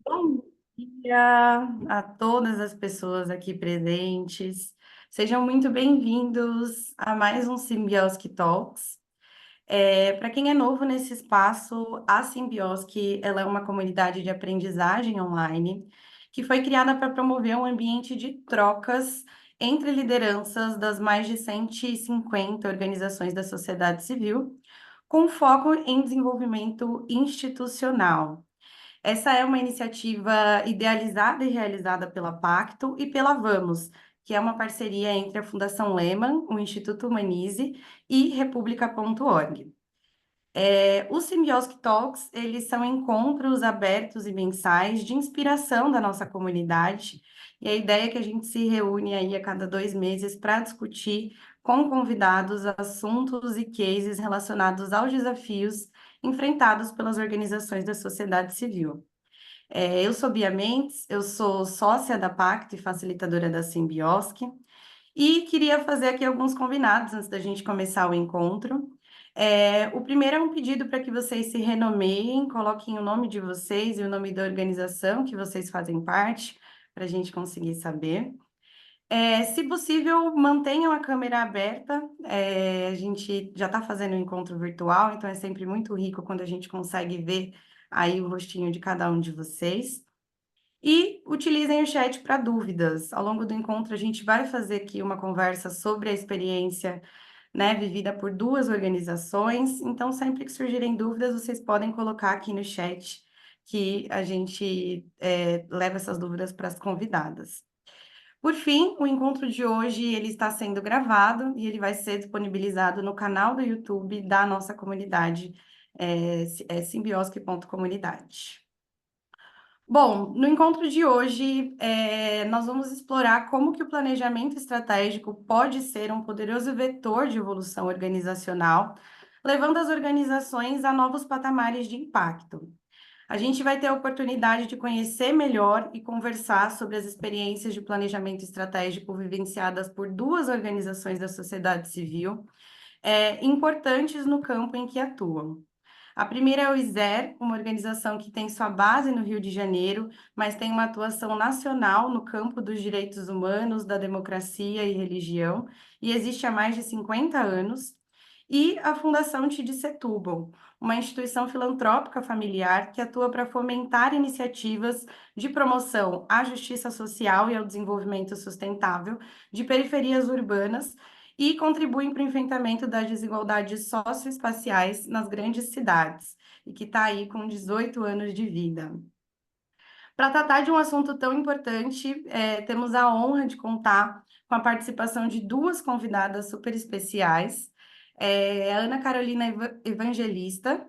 Bom dia a todas as pessoas aqui presentes. Sejam muito bem-vindos a mais um Symbiosky Talks. Para quem é novo nesse espaço, a Symbiosky, ela é uma comunidade de aprendizagem online que foi criada para promover um ambiente de trocas entre lideranças das mais de 150 organizações da sociedade civil, com foco em desenvolvimento institucional. Essa é uma iniciativa idealizada e realizada pela Pacto e pela Vamos, que é uma parceria entre a Fundação Lehman, o Instituto Humanize e República.org. Os Symbiotic Talks, eles são encontros abertos e mensais de inspiração da nossa comunidade, e a ideia é que a gente se reúne aí a cada 2 meses para discutir com convidados assuntos e cases relacionados aos desafios enfrentados pelas organizações da sociedade civil. Eu sou Bia Mendes, eu sou sócia da Pacto e facilitadora da Symbiosky, e queria fazer aqui alguns combinados antes da gente começar o encontro. O primeiro é um pedido para que vocês se renomeiem, coloquem o nome de vocês e o nome da organização que vocês fazem parte, para a gente conseguir saber. Se possível, mantenham a câmera aberta. A gente já está fazendo um encontro virtual, então é sempre muito rico quando a gente consegue ver aí o rostinho de cada um de vocês. E utilizem o chat para dúvidas. Ao longo do encontro, a gente vai fazer aqui uma conversa sobre a experiência, né, vivida por duas organizações. Então, sempre que surgirem dúvidas, vocês podem colocar aqui no chat que a gente leva essas dúvidas para as convidadas. Por fim, o encontro de hoje ele está sendo gravado e ele vai ser disponibilizado no canal do YouTube da nossa comunidade, Symbiosky.comunidade. Bom, no encontro de hoje, nós vamos explorar como que o planejamento estratégico pode ser um poderoso vetor de evolução organizacional, levando as organizações a novos patamares de impacto. A gente vai ter a oportunidade de conhecer melhor e conversar sobre as experiências de planejamento estratégico vivenciadas por duas organizações da sociedade civil, importantes no campo em que atuam. A primeira é o ISER, uma organização que tem sua base no Rio de Janeiro, mas tem uma atuação nacional no campo dos direitos humanos, da democracia e religião, e existe há mais de 50 anos. E a Fundação Tid Setúbal, uma instituição filantrópica familiar que atua para fomentar iniciativas de promoção à justiça social e ao desenvolvimento sustentável de periferias urbanas e contribuem para o enfrentamento das desigualdades socioespaciais nas grandes cidades, e que está aí com 18 anos de vida. Para tratar de um assunto tão importante, temos a honra de contar com a participação de duas convidadas super especiais. A Ana Carolina Evangelista,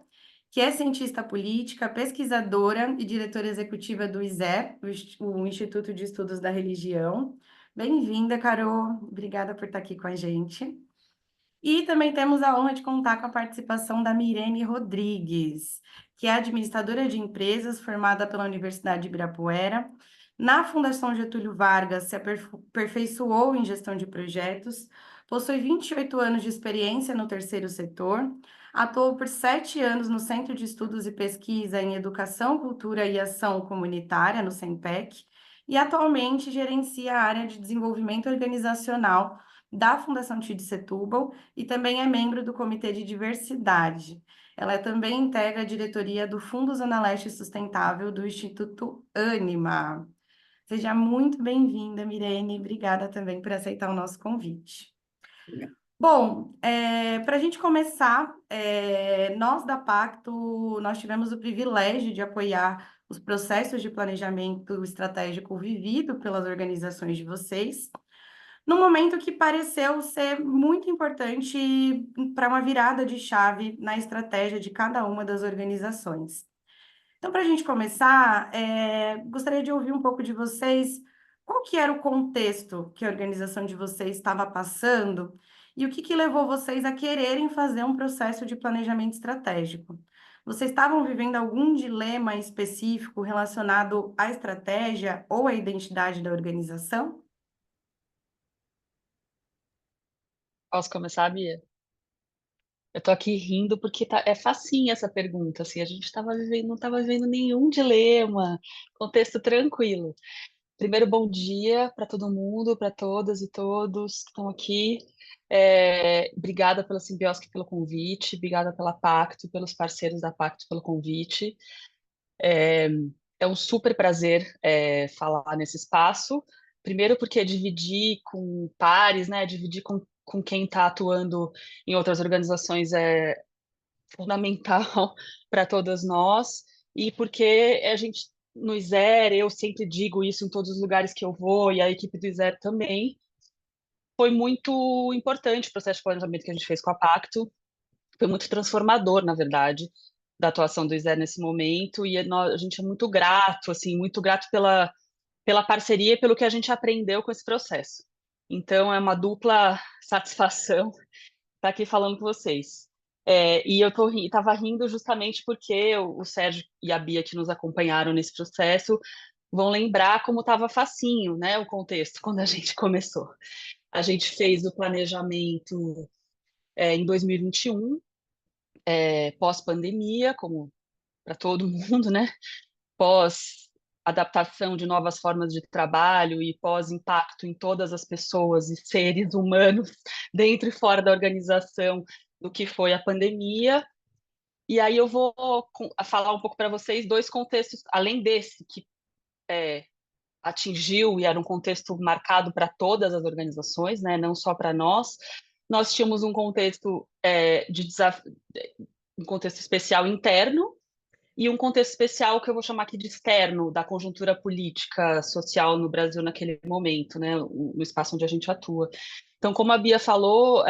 que é cientista política, pesquisadora e diretora executiva do ISE, o Instituto de Estudos da Religião. Bem-vinda, Carol. Obrigada por estar aqui com a gente. E também temos a honra de contar com a participação da Mirene Rodrigues, que é administradora de empresas formada pela Universidade de Ibirapuera. Na Fundação Getúlio Vargas, se aperfeiçoou em gestão de projetos, possui 28 anos de experiência no terceiro setor, atuou por 7 anos no Centro de Estudos e Pesquisa em Educação, Cultura e Ação Comunitária, no CENPEC, e atualmente gerencia a área de desenvolvimento organizacional da Fundação Tid Setúbal e também é membro do Comitê de Diversidade. Ela também integra a diretoria do Fundo Zona Leste Sustentável do Instituto Ânima. Seja muito bem-vinda, Mirene. Obrigada também por aceitar o nosso convite. Bom, para a gente começar, nós da Pacto, nós tivemos o privilégio de apoiar os processos de planejamento estratégico vivido pelas organizações de vocês, num momento que pareceu ser muito importante para uma virada de chave na estratégia de cada uma das organizações. Então, para a gente começar, gostaria de ouvir um pouco de vocês, qual que era o contexto que a organização de vocês estava passando e o que que levou vocês a quererem fazer um processo de planejamento estratégico? Vocês estavam vivendo algum dilema específico relacionado à estratégia ou à identidade da organização? Posso começar, Bia? Eu tô aqui rindo porque é facinho essa pergunta, assim, a gente não estava vivendo nenhum dilema, contexto tranquilo. Primeiro, bom dia para todo mundo, para todas e todos que estão aqui. Obrigada pela Simbiosc pelo convite, obrigada pela Pacto, pelos parceiros da Pacto pelo convite. É um super prazer falar nesse espaço. Primeiro porque dividir com pares, né, dividir com quem está atuando em outras organizações é fundamental para todas nós, e porque a gente, no ISER, eu sempre digo isso em todos os lugares que eu vou, e a equipe do ISER também, foi muito importante o processo de planejamento que a gente fez com a Pacto, foi muito transformador, na verdade, da atuação do ISER nesse momento, e a gente é muito grato, assim, muito grato pela parceria e pelo que a gente aprendeu com esse processo. Então, é uma dupla satisfação estar aqui falando com vocês. E eu estava rindo justamente porque o Sérgio e a Bia, que nos acompanharam nesse processo, vão lembrar como estava facinho, né, o contexto, quando a gente começou. A gente fez o planejamento em 2021, pós-pandemia, como para todo mundo, né? Pós adaptação de novas formas de trabalho e pós-impacto em todas as pessoas e seres humanos dentro e fora da organização do que foi a pandemia. E aí eu vou falar um pouco para vocês dois contextos, além desse, que atingiu e era um contexto marcado para todas as organizações, né, não só para nós. Nós tínhamos um contexto de desafio, um contexto especial interno, e um contexto especial que eu vou chamar aqui de externo, da conjuntura política, social no Brasil naquele momento, né, no espaço onde a gente atua. Então, como a Bia falou,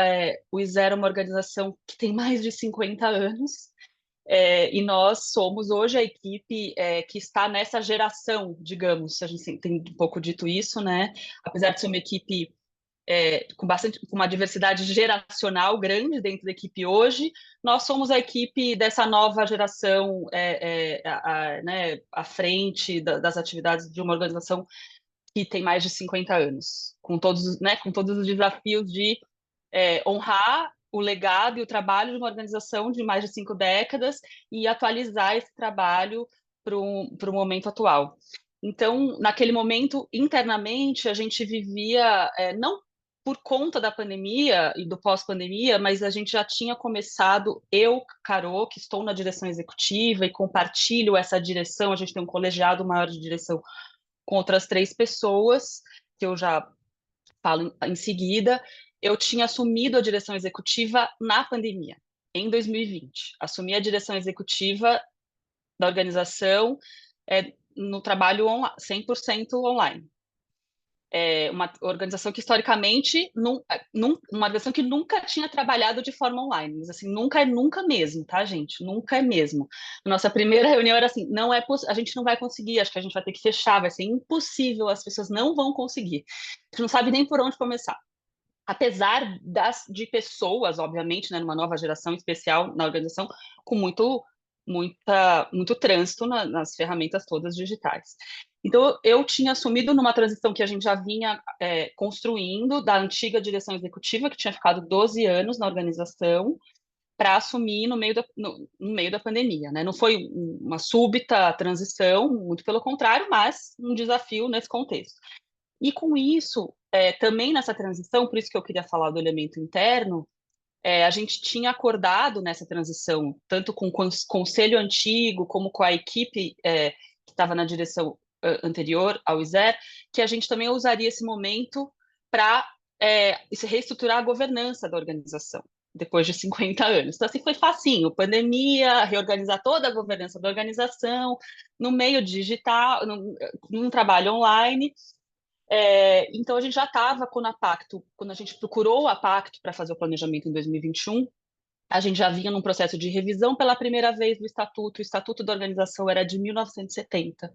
o ISER é uma organização que tem mais de 50 anos, e nós somos hoje a equipe que está nessa geração, digamos, se a gente tem um pouco dito isso, né? Apesar de ser uma equipe com uma diversidade geracional grande dentro da equipe hoje, nós somos a equipe dessa nova geração né, à frente das atividades de uma organização que tem mais de 50 anos, com todos os desafios de honrar o legado e o trabalho de uma organização de mais de 5 décadas e atualizar esse trabalho para o momento atual. Então, naquele momento, internamente, a gente vivia, não por conta da pandemia e do pós-pandemia, mas a gente já tinha começado, eu, Carol, que estou na direção executiva e compartilho essa direção, a gente tem um colegiado maior de direção com outras 3 pessoas, que eu já falo em seguida, eu tinha assumido a direção executiva na pandemia, em 2020. Assumi a direção executiva da organização no trabalho 100% online. Uma organização que historicamente uma organização que nunca tinha trabalhado de forma online, mas assim nunca é nunca mesmo, tá, gente? Nunca é mesmo. Nossa primeira reunião era assim, não é a gente não vai conseguir, acho que a gente vai ter que fechar, vai ser impossível, as pessoas não vão conseguir. A gente não sabe nem por onde começar. Apesar de pessoas, obviamente, né, numa nova geração especial na organização, com muito trânsito nas ferramentas todas digitais. Então, eu tinha assumido numa transição que a gente já vinha construindo da antiga direção executiva, que tinha ficado 12 anos na organização, para assumir no meio da pandemia. Né? Não foi uma súbita transição, muito pelo contrário, mas um desafio nesse contexto. E com isso, também nessa transição, por isso que eu queria falar do elemento interno, a gente tinha acordado nessa transição, tanto com o conselho antigo, como com a equipe que estava na direção anterior ao ISER, que a gente também usaria esse momento para reestruturar a governança da organização, depois de 50 anos. Então, assim, foi facinho, pandemia, reorganizar toda a governança da organização, no meio digital, num trabalho online. Então, a gente já estava com a Pacto, quando a gente procurou a Pacto para fazer o planejamento em 2021, a gente já vinha num processo de revisão pela primeira vez do Estatuto. O Estatuto da organização era de 1970.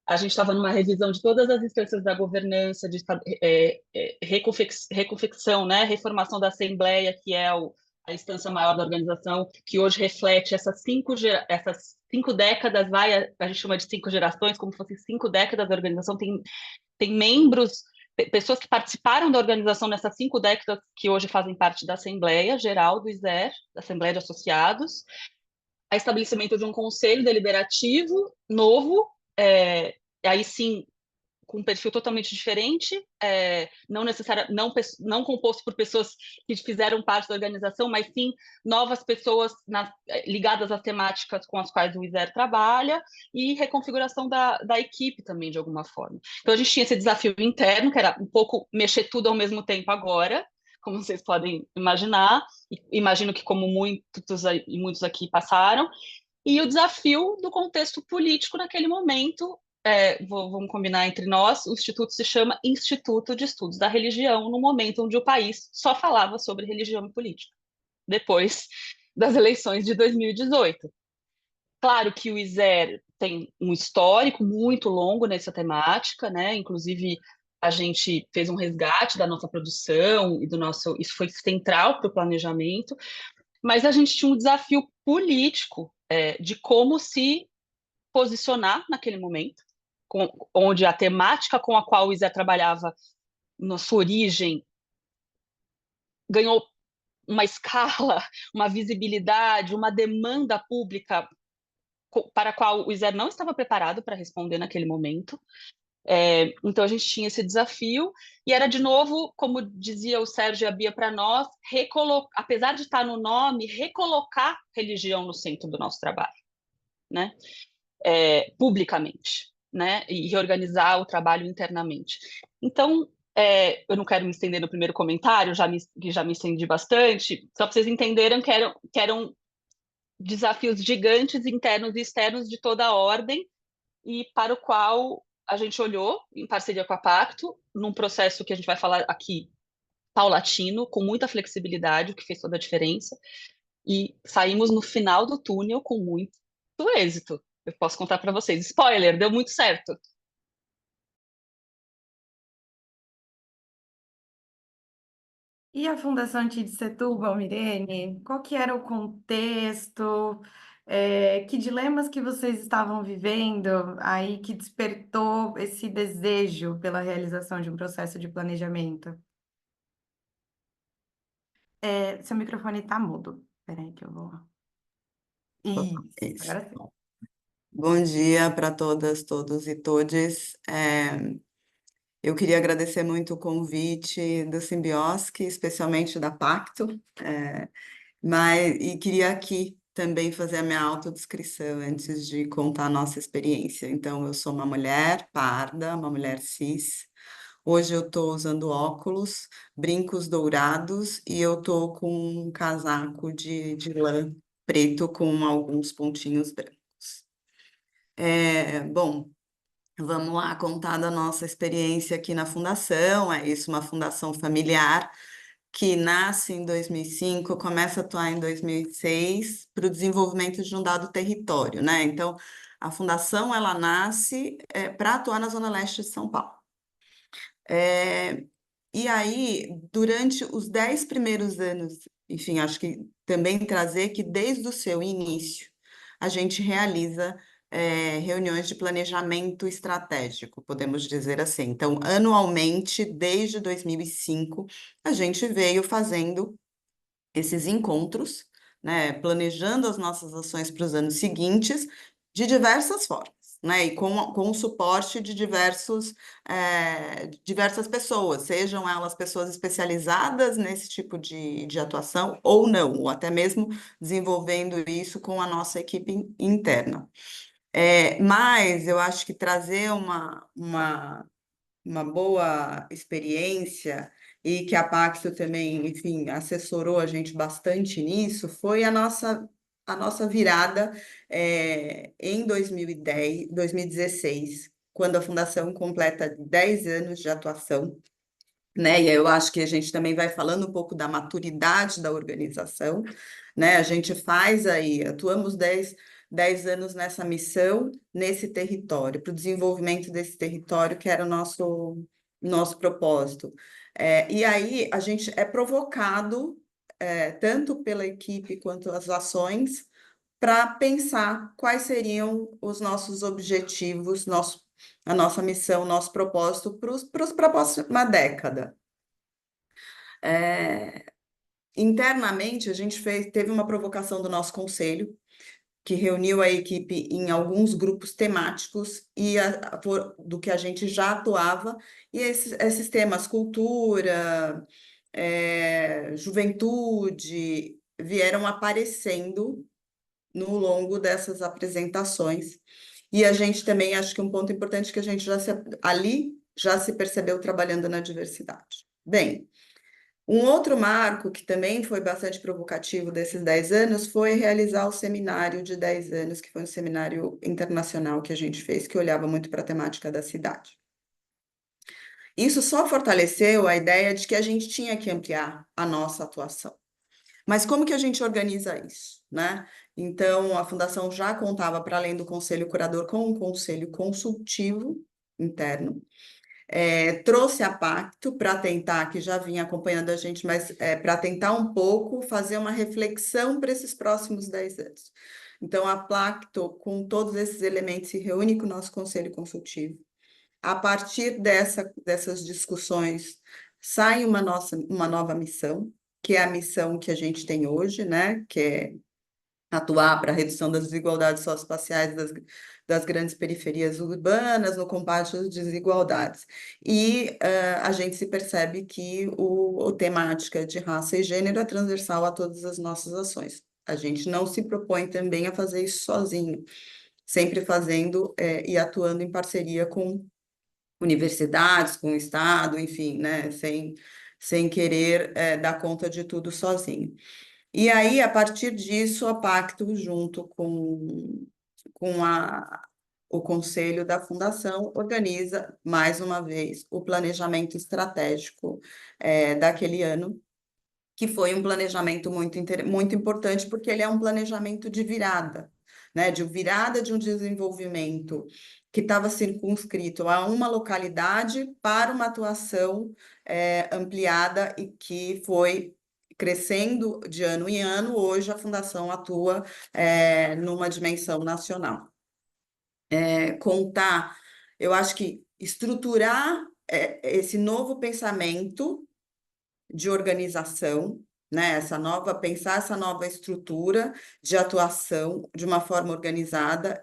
A gente estava numa revisão de todas as instâncias da governança, de reconfecção, né, reformação da Assembleia, que é a instância maior da organização, que hoje reflete essas 5 décadas, a gente chama de 5 gerações, como se fossem 5 décadas da organização, tem membros pessoas que participaram da organização nessas 5 décadas que hoje fazem parte da Assembleia Geral do ISER, da Assembleia de Associados, a estabelecimento de um conselho deliberativo novo, aí sim com um perfil totalmente diferente, não composto por pessoas que fizeram parte da organização, mas sim novas pessoas ligadas às temáticas com as quais o ISER trabalha, e reconfiguração da equipe também, de alguma forma. Então, a gente tinha esse desafio interno, que era um pouco mexer tudo ao mesmo tempo agora, como vocês podem imaginar, e imagino que como muitos aqui passaram, e o desafio do contexto político naquele momento. Vamos combinar entre nós, o Instituto se chama Instituto de Estudos da Religião, no momento onde o país só falava sobre religião e política, depois das eleições de 2018. Claro que o ISER tem um histórico muito longo nessa temática, né? Inclusive, a gente fez um resgate da nossa produção e isso foi central para o planejamento, mas a gente tinha um desafio político, de como se posicionar naquele momento, onde a temática com a qual o ISE trabalhava na sua origem ganhou uma escala, uma visibilidade, uma demanda pública para a qual o ISE não estava preparado para responder naquele momento. Então, a gente tinha esse desafio, e era, de novo, como dizia o Sérgio e a Bia para nós, apesar de estar no nome, recolocar religião no centro do nosso trabalho, né? Publicamente, né? E reorganizar o trabalho internamente. Então, eu não quero me estender no primeiro comentário, já me estendi bastante, só para vocês entenderem que eram desafios gigantes, internos e externos, de toda a ordem, e para o qual a gente olhou, em parceria com a Pacto, num processo que a gente vai falar aqui, paulatino, com muita flexibilidade, o que fez toda a diferença, e saímos no final do túnel com muito êxito. Eu posso contar para vocês. Spoiler, deu muito certo. E a Fundação Tid Setúbal, Mirene, qual que era o contexto? Que dilemas que vocês estavam vivendo aí que despertou esse desejo pela realização de um processo de planejamento? Seu microfone está mudo. Peraí que eu vou. Isso, Isso. agora sim. Bom dia para todas, todos e todes. Eu queria agradecer muito o convite do Simbiosc, especialmente da Pacto, e queria aqui também fazer a minha autodescrição antes de contar a nossa experiência. Então, eu sou uma mulher parda, uma mulher cis. Hoje eu estou usando óculos, brincos dourados, e eu estou com um casaco de lã preto com alguns pontinhos brancos. Bom, vamos lá contar da nossa experiência aqui na Fundação. É isso, uma fundação familiar que nasce em 2005, começa a atuar em 2006 para o desenvolvimento de um dado território, né? Então, a fundação ela nasce para atuar na Zona Leste de São Paulo. E aí, durante os 10 primeiros anos, enfim, acho que também trazer que desde o seu início a gente realiza reuniões de planejamento estratégico, podemos dizer assim. Então, anualmente, desde 2005, a gente veio fazendo esses encontros, né, planejando as nossas ações para os anos seguintes de diversas formas, né, e com o suporte de diversas pessoas, sejam elas pessoas especializadas nesse tipo de atuação ou não, ou até mesmo desenvolvendo isso com a nossa equipe interna. Mas eu acho que trazer uma boa experiência e que a Pacto também, enfim, assessorou a gente bastante nisso, foi a nossa virada em 2016, quando a Fundação completa 10 anos de atuação, né? E aí eu acho que a gente também vai falando um pouco da maturidade da organização, né? A gente atuamos 10 anos nessa missão, nesse território, para o desenvolvimento desse território, que era o nosso propósito. E aí a gente é provocado, tanto pela equipe quanto as ações, para pensar quais seriam os nossos objetivos, a nossa missão, nosso propósito para a próxima década. Internamente, a gente teve uma provocação do nosso conselho, que reuniu a equipe em alguns grupos temáticos do que a gente já atuava, e esses temas, cultura, juventude, vieram aparecendo no longo dessas apresentações. E a gente também, acho que um ponto importante que a gente ali já se percebeu trabalhando na diversidade. Bem, um outro marco que também foi bastante provocativo desses 10 anos foi realizar o seminário de 10 anos, que foi um seminário internacional que a gente fez, que olhava muito para a temática da cidade. Isso só fortaleceu a ideia de que a gente tinha que ampliar a nossa atuação. Mas como que a gente organiza isso, né? Então, a Fundação já contava, para além do conselho curador, com um conselho consultivo interno, trouxe a Pacto para tentar, que já vinha acompanhando a gente, mas para tentar um pouco fazer uma reflexão para esses próximos 10 anos. Então, a Pacto, com todos esses elementos, se reúne com o nosso conselho consultivo. A partir dessas discussões, sai uma nova missão, que é a missão que a gente tem hoje, né? Que é atuar para a redução das desigualdades socioespaciais das grandes periferias urbanas, no combate às desigualdades. E a gente se percebe que a temática de raça e gênero é transversal a todas as nossas ações. A gente não se propõe também a fazer isso sozinho, sempre fazendo e atuando em parceria com universidades, com o Estado, enfim, né, sem querer dar conta de tudo sozinho. E aí, a partir disso, a Pacto, junto com o Conselho da Fundação, organiza, mais uma vez, o planejamento estratégico daquele ano, que foi um planejamento muito importante, porque ele é um planejamento de virada, né? De virada de um desenvolvimento que estava circunscrito a uma localidade para uma atuação ampliada e que foi crescendo de ano em ano. Hoje a Fundação atua numa dimensão nacional. Eu acho que estruturar esse novo pensamento de organização, né? Pensar essa nova estrutura de atuação de uma forma organizada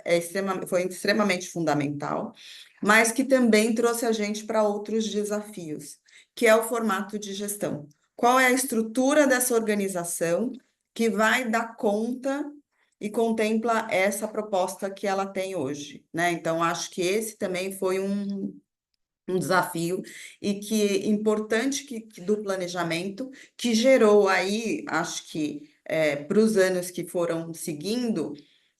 foi extremamente fundamental, mas que também trouxe a gente para outros desafios, que é o formato de gestão. Qual é a estrutura dessa organização que vai dar conta e contempla essa proposta que ela tem hoje, né? Então, acho que esse também foi um desafio e que importante do planejamento, que gerou aí, acho que para os anos que foram seguindo,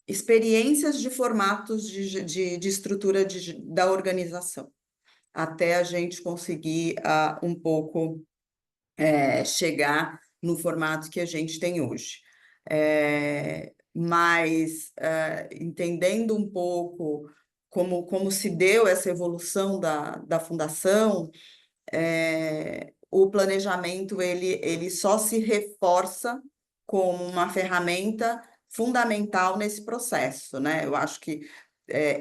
experiências de formatos de estrutura da organização, até a gente conseguir um pouco chegar no formato que a gente tem hoje. Mas entendendo um pouco como se deu essa evolução da fundação, o planejamento ele só se reforça como uma ferramenta fundamental nesse processo, né? Eu acho que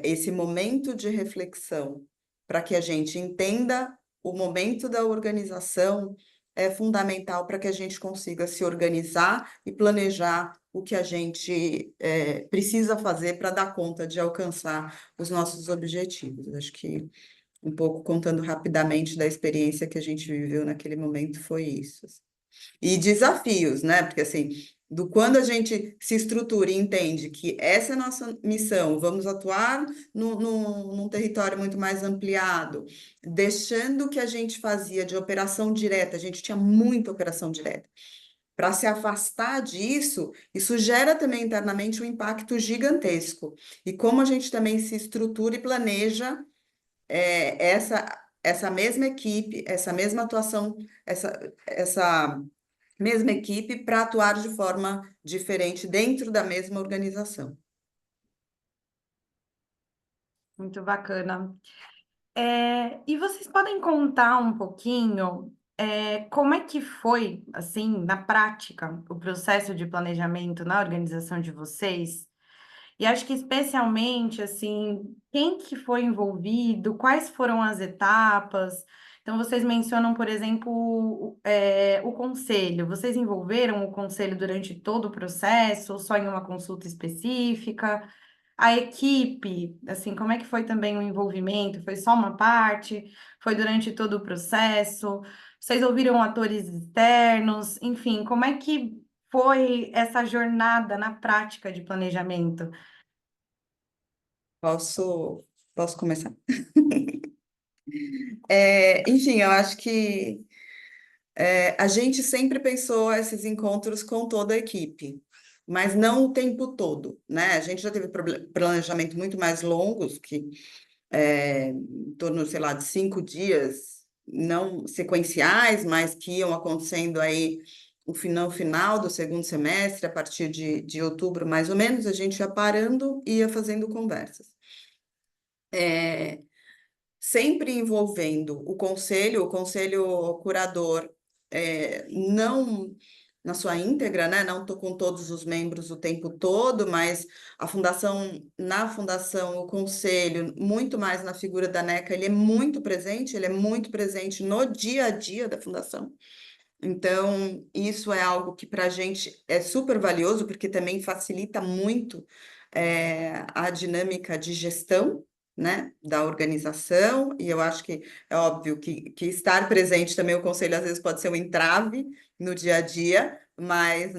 esse momento de reflexão para que a gente entenda o momento da organização é fundamental para que a gente consiga se organizar e planejar o que a gente precisa fazer para dar conta de alcançar os nossos objetivos. Acho que um pouco contando rapidamente da experiência que a gente viveu naquele momento foi isso. E desafios, né? Porque assim, quando a gente se estrutura e entende que essa é a nossa missão, vamos atuar num território muito mais ampliado, deixando o que a gente fazia de operação direta, a gente tinha muita operação direta. Para se afastar disso, isso gera também internamente um impacto gigantesco. E como a gente também se estrutura e planeja essa mesma equipe, essa mesma atuação, essa mesma equipe para atuar de forma diferente dentro da mesma organização. Muito bacana. E vocês podem contar um pouquinho como é que foi, assim, na prática, o processo de planejamento na organização de vocês? E acho que especialmente, assim, quem que foi envolvido, quais foram as etapas. Então, vocês mencionam, por exemplo, o conselho. Vocês envolveram o conselho durante todo o processo, ou só em uma consulta específica? A equipe, assim, como é que foi também o envolvimento? Foi só uma parte? Foi durante todo o processo? Vocês ouviram atores externos? Enfim, como é que foi essa jornada na prática de planejamento? Posso começar? Enfim, eu acho que a gente sempre pensou esses encontros com toda a equipe, mas não o tempo todo, né? A gente já teve planejamento muito mais longos, que em torno, sei lá, de 5 dias, não sequenciais, mas que iam acontecendo aí no final do segundo semestre, a partir de outubro, mais ou menos, a gente ia parando e ia fazendo conversas. Sempre envolvendo o conselho curador, não na sua íntegra, né? Não estou com todos os membros o tempo todo, mas na fundação, o conselho, muito mais na figura da NECA, ele é muito presente no dia a dia da fundação. Então, isso é algo que para a gente é super valioso, porque também facilita muito a dinâmica de gestão, né, da organização, e eu acho que é óbvio que estar presente também, o conselho às vezes pode ser um entrave no dia a dia, mas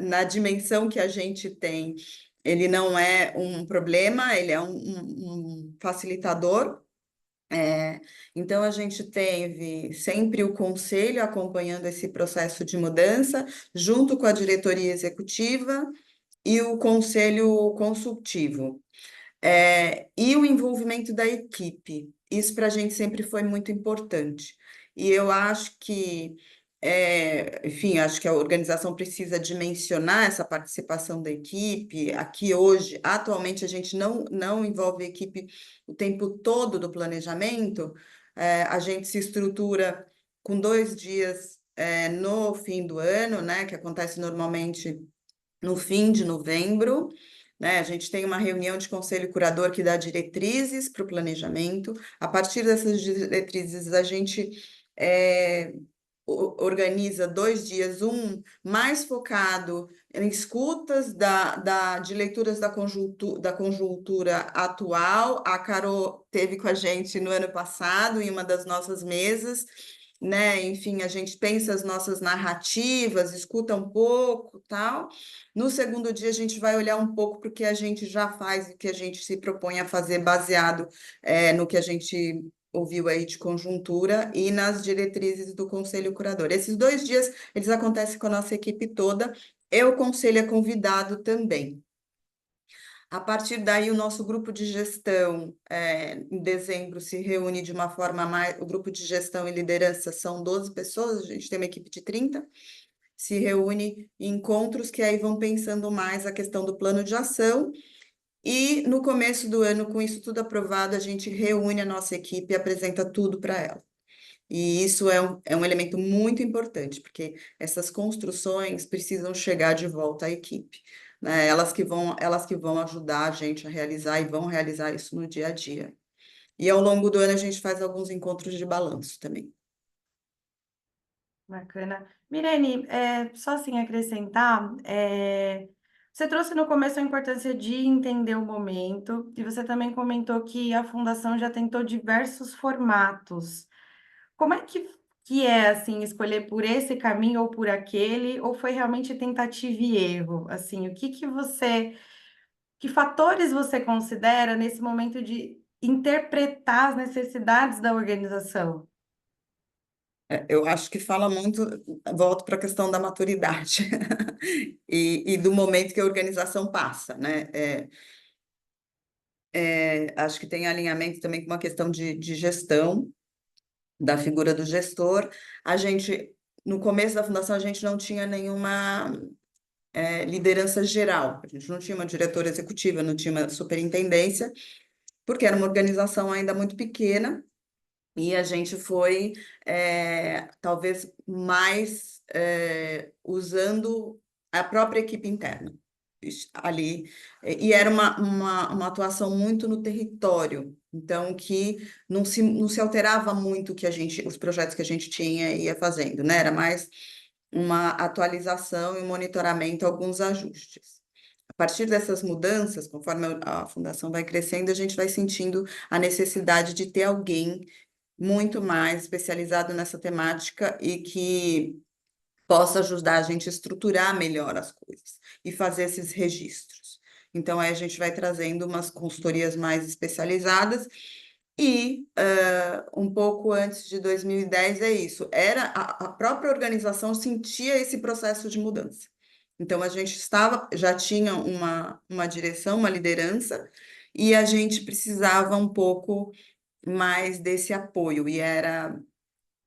na dimensão que a gente tem, ele não é um problema, ele é um facilitador. Então, a gente teve sempre o conselho acompanhando esse processo de mudança, junto com a diretoria executiva e o conselho consultivo. E o envolvimento da equipe. Isso para a gente sempre foi muito importante. E eu acho que, enfim, acho que a organização precisa dimensionar essa participação da equipe. Aqui hoje, atualmente, a gente não envolve a equipe o tempo todo do planejamento. A gente se estrutura com 2 dias, no fim do ano, né, que acontece normalmente no fim de novembro, né? A gente tem uma reunião de conselho curador que dá diretrizes para o planejamento. A partir dessas diretrizes, a gente organiza 2 dias, um mais focado em escutas de leituras da conjuntura atual. A Carol teve com a gente no ano passado, em uma das nossas mesas, né? Enfim, a gente pensa as nossas narrativas, escuta um pouco, tal. No segundo dia, a gente vai olhar um pouco para o que a gente já faz e o que a gente se propõe a fazer, baseado no que a gente ouviu aí de conjuntura e nas diretrizes do Conselho Curador. Esses 2 dias, eles acontecem com a nossa equipe toda, e o Conselho é convidado também. A partir daí, o nosso grupo de gestão, em dezembro, se reúne de uma forma mais... O grupo de gestão e liderança são 12 pessoas, a gente tem uma equipe de 30, se reúne em encontros que aí vão pensando mais a questão do plano de ação, e no começo do ano, com isso tudo aprovado, a gente reúne a nossa equipe e apresenta tudo para ela. E isso é um elemento muito importante, porque essas construções precisam chegar de volta à equipe, né? Elas que vão ajudar a gente a realizar e vão realizar isso no dia a dia. E ao longo do ano a gente faz alguns encontros de balanço também. Bacana. Mirene, só assim acrescentar, você trouxe no começo a importância de entender o momento, e você também comentou que a fundação já tentou diversos formatos. Como é que é, assim, escolher por esse caminho ou por aquele, ou foi realmente tentativa e erro? Assim, que fatores você considera nesse momento de interpretar as necessidades da organização? Eu acho que fala muito, volto para a questão da maturidade e do momento que a organização passa, né? Acho que tem alinhamento também com uma questão de gestão, da figura do gestor. No começo da fundação, a gente não tinha nenhuma liderança geral, a gente não tinha uma diretora executiva, não tinha uma superintendência, porque era uma organização ainda muito pequena, e a gente foi, talvez, mais usando a própria equipe interna. ali, e era uma atuação muito no território, então que não se alterava muito os projetos que a gente tinha e ia fazendo, né? Era mais uma atualização e um monitoramento, alguns ajustes. A partir dessas mudanças, conforme a fundação vai crescendo, a gente vai sentindo a necessidade de ter alguém muito mais especializado nessa temática e que possa ajudar a gente a estruturar melhor as coisas e fazer esses registros. Então, aí a gente vai trazendo umas consultorias mais especializadas e um pouco antes de 2010 é isso. A própria organização sentia esse processo de mudança. Então, a gente já tinha uma direção, uma liderança, e a gente precisava um pouco mais desse apoio, e era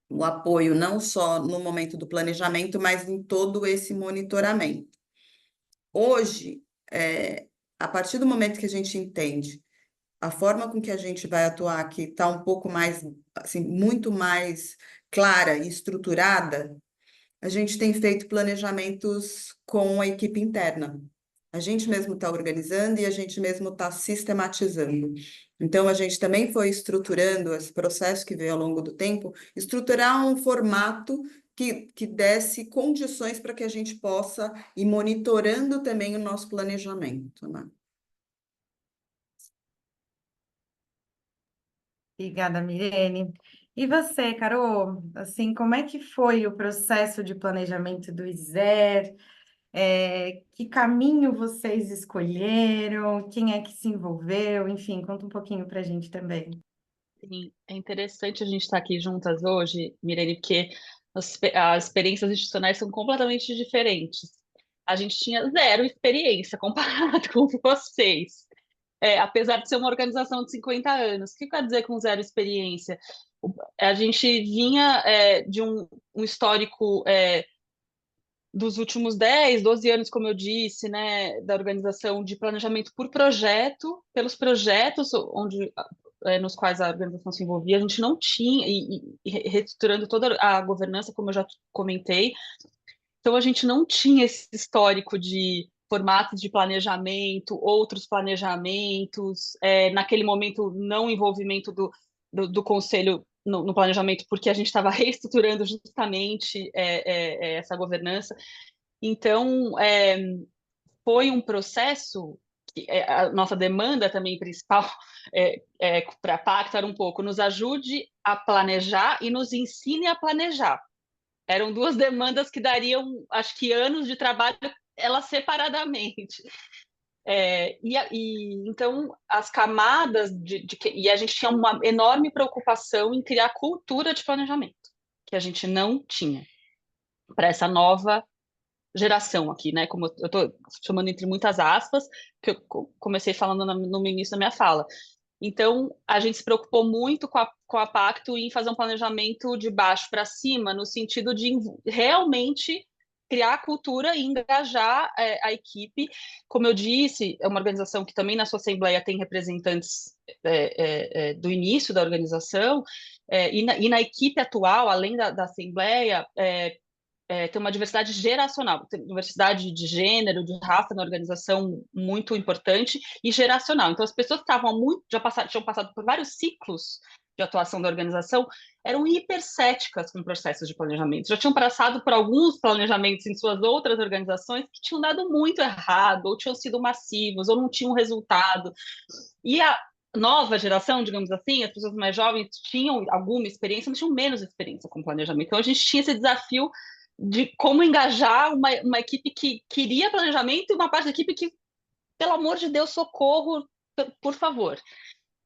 o apoio não só no momento do planejamento, mas em todo esse monitoramento. Hoje, a partir do momento que a gente entende a forma com que a gente vai atuar, que está um pouco mais, assim, muito mais clara e estruturada, a gente tem feito planejamentos com a equipe interna. A gente mesmo está organizando e a gente mesmo está sistematizando. Então, a gente também foi estruturando esse processo que veio ao longo do tempo, estruturar um formato que desse condições para que a gente possa ir monitorando também o nosso planejamento, né? Obrigada, Mirene. E você, Carol, assim, como é que foi o processo de planejamento do ISER? Que caminho vocês escolheram? Quem é que se envolveu? Enfim, conta um pouquinho para a gente também. Sim, é interessante a gente estar aqui juntas hoje, Mirene, porque as experiências institucionais são completamente diferentes. A gente tinha zero experiência comparado com vocês, apesar de ser uma organização de 50 anos. O que quer dizer com zero experiência? A gente vinha de um histórico dos últimos 10, 12 anos, como eu disse, né, da organização de planejamento por projeto, pelos projetos nos quais a organização se envolvia, a gente não tinha, e reestruturando toda a governança, como eu já comentei, então a gente não tinha esse histórico de formatos de planejamento, outros planejamentos, naquele momento não envolvimento do conselho no planejamento, porque a gente estava reestruturando justamente essa governança. Então, foi um processo que a nossa demanda também principal para a Pacto era um pouco nos ajude a planejar e nos ensine a planejar. Eram duas demandas que dariam, acho que, anos de trabalho, elas separadamente. Então, as camadas e a gente tinha uma enorme preocupação em criar cultura de planejamento, que a gente não tinha para essa nova geração aqui, né? Como eu estou chamando entre muitas aspas, que eu comecei falando no início da minha fala. Então, a gente se preocupou muito com a Pacto em fazer um planejamento de baixo para cima, no sentido de realmente criar a cultura e engajar a equipe. Como eu disse, é uma organização que também na sua assembleia tem representantes do início da organização, e na equipe atual, além da assembleia, tem uma diversidade geracional, tem diversidade de gênero, de raça na organização muito importante e geracional. Então, as pessoas que estavam tinham passado por vários ciclos de atuação da organização, eram hipercéticas com processos de planejamento. Já tinham passado por alguns planejamentos em suas outras organizações que tinham dado muito errado, ou tinham sido massivos, ou não tinham resultado. E a nova geração, digamos assim, as pessoas mais jovens tinham alguma experiência, mas tinham menos experiência com planejamento. Então, a gente tinha esse desafio de como engajar uma equipe que queria planejamento e uma parte da equipe que, pelo amor de Deus, socorro, por favor.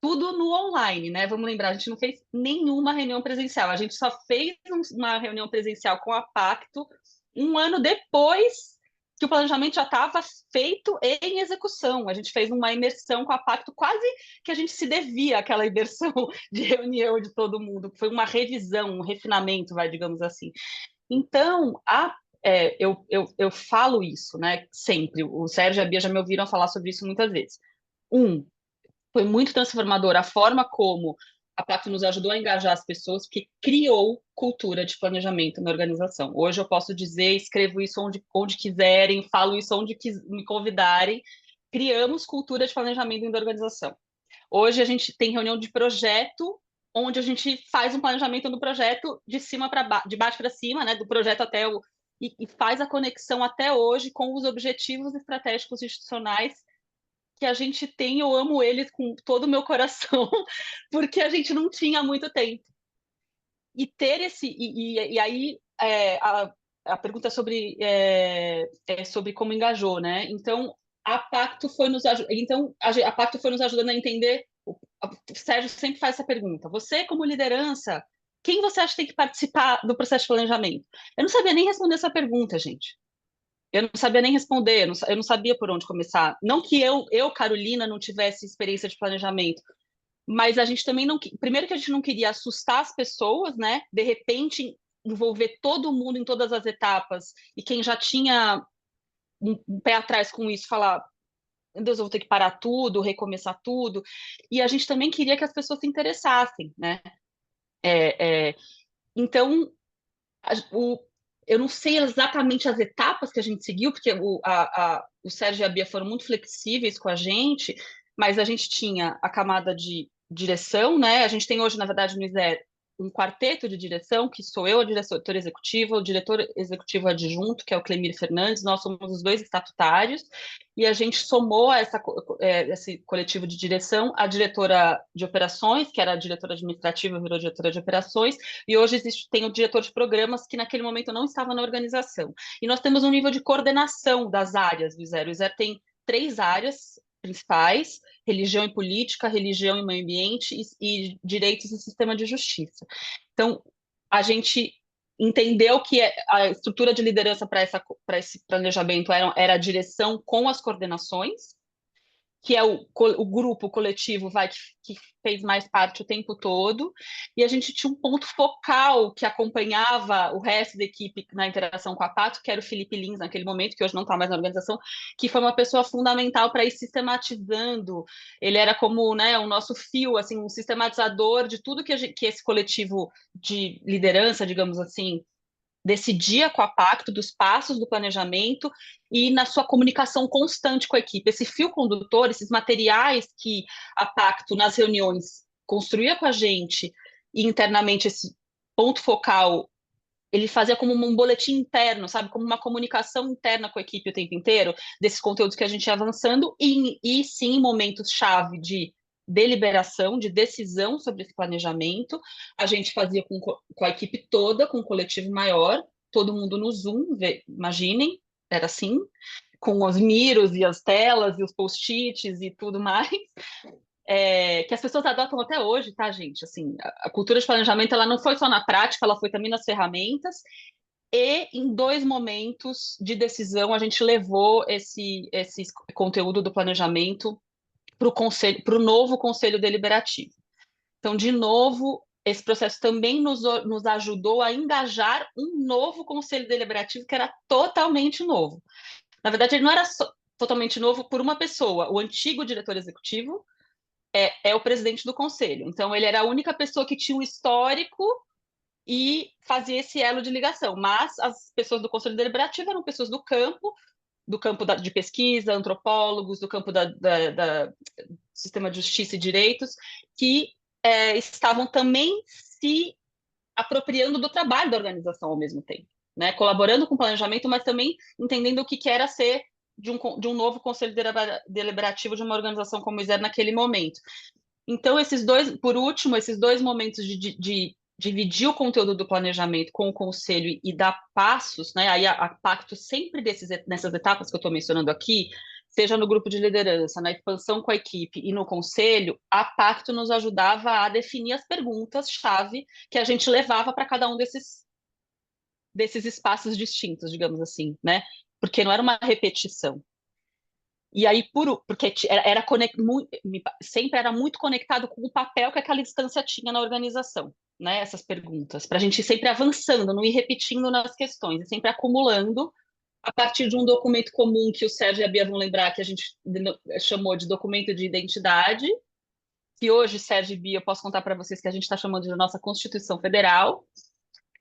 Tudo no online, né? Vamos lembrar, a gente não fez nenhuma reunião presencial. A gente só fez uma reunião presencial com a Pacto um ano depois que o planejamento já estava feito em execução. A gente fez uma imersão com a Pacto, quase que a gente se devia àquela imersão de reunião de todo mundo. Foi uma revisão, um refinamento, digamos assim. Então, eu falo isso, né, sempre. O Sérgio e a Bia já me ouviram falar sobre isso muitas vezes. Foi muito transformador a forma como a Pacto nos ajudou a engajar as pessoas, porque criou cultura de planejamento na organização. Hoje eu posso dizer, escrevo isso onde quiserem, falo isso onde me convidarem. Criamos cultura de planejamento dentro da organização. Hoje a gente tem reunião de projeto, onde a gente faz um planejamento do projeto de cima para de baixo para cima, né, do projeto até o e faz a conexão até hoje com os objetivos estratégicos institucionais que a gente tem. Eu amo eles com todo o meu coração, porque a gente não tinha há muito tempo. E ter esse e aí a pergunta sobre como engajou, né? Então a Pacto foi nos então a Pacto foi nos ajudando a entender. O Sérgio sempre faz essa pergunta: você como liderança, quem você acha que tem que participar do processo de planejamento? Eu não sabia nem responder essa pergunta, gente. Eu não sabia nem responder, eu não sabia por onde começar. Não que Carolina, não tivesse experiência de planejamento, mas a gente também não. Primeiro, que a gente não queria assustar as pessoas, né? De repente, envolver todo mundo em todas as etapas, e quem já tinha um pé atrás com isso, falar: meu Deus, eu vou ter que parar tudo, recomeçar tudo. E a gente também queria que as pessoas se interessassem, né? Então, o, eu não sei exatamente as etapas que a gente seguiu, porque o Sérgio e a Bia foram muito flexíveis com a gente, mas a gente tinha a camada de direção, né? A gente tem hoje, na verdade, no ISER, um quarteto de direção, que sou eu, a diretora executiva, o diretor executivo adjunto, que é o Clemir Fernandes, nós somos os dois estatutários, e a gente somou a esse coletivo de direção a diretora de operações, que era a diretora administrativa, virou diretora de operações, e hoje tem o diretor de programas, que naquele momento não estava na organização. E nós temos um nível de coordenação das áreas do ISER. O ISER tem 3 áreas principais: religião e política, religião e meio ambiente e direitos e sistema de justiça. Então, a gente entendeu que a estrutura de liderança para esse planejamento era a direção com as coordenações, que é o grupo, o coletivo, que fez mais parte o tempo todo, e a gente tinha um ponto focal que acompanhava o resto da equipe na interação com a Pacto, que era o Felipe Lins, naquele momento, que hoje não está mais na organização, que foi uma pessoa fundamental para ir sistematizando. Ele era como, né, o nosso fio, assim, um sistematizador de tudo que esse coletivo de liderança, digamos assim, decidia com a Pacto, dos passos do planejamento e na sua comunicação constante com a equipe. Esse fio condutor, esses materiais que a Pacto, nas reuniões, construía com a gente, e internamente esse ponto focal, ele fazia como um boletim interno, sabe? Como uma comunicação interna com a equipe o tempo inteiro, desses conteúdos que a gente ia avançando, e sim, momentos-chave de deliberação, de decisão sobre esse planejamento, a gente fazia com a equipe toda, com um coletivo maior, todo mundo no Zoom, imaginem, era assim, com os miros e as telas e os post-its e tudo mais, que as pessoas adotam até hoje, tá, gente? Assim, a cultura de planejamento, ela não foi só na prática, ela foi também nas ferramentas, e em 2 momentos de decisão a gente levou esse conteúdo do planejamento para o novo Conselho Deliberativo. Então, de novo, esse processo também nos ajudou a engajar um novo Conselho Deliberativo que era totalmente novo. Na verdade, ele não era totalmente novo por uma pessoa. O antigo diretor executivo é o presidente do conselho. Então, ele era a única pessoa que tinha um histórico e fazia esse elo de ligação. Mas as pessoas do Conselho Deliberativo eram pessoas do campo de pesquisa, antropólogos, do campo da sistema de justiça e direitos, que estavam também se apropriando do trabalho da organização ao mesmo tempo, né? Colaborando com o planejamento, mas também entendendo o que era ser de um novo conselho deliberativo de uma organização como o ISER naquele momento. Então, por último, esses 2 momentos de dividir o conteúdo do planejamento com o conselho e dar passos, né? Aí a Pacto sempre nessas etapas que eu estou mencionando aqui, seja no grupo de liderança, na expansão com a equipe e no conselho, a Pacto nos ajudava a definir as perguntas-chave que a gente levava para cada um desses espaços distintos, digamos assim, né? Porque não era uma repetição. E aí, porque sempre era muito conectado com o papel que aquela instância tinha na organização, né? Essas perguntas, para a gente ir sempre avançando, não ir repetindo nas questões, e sempre acumulando a partir de um documento comum que o Sérgio e a Bia vão lembrar, que a gente chamou de documento de identidade, que hoje, Sérgio e Bia, eu posso contar para vocês que a gente está chamando de nossa Constituição Federal,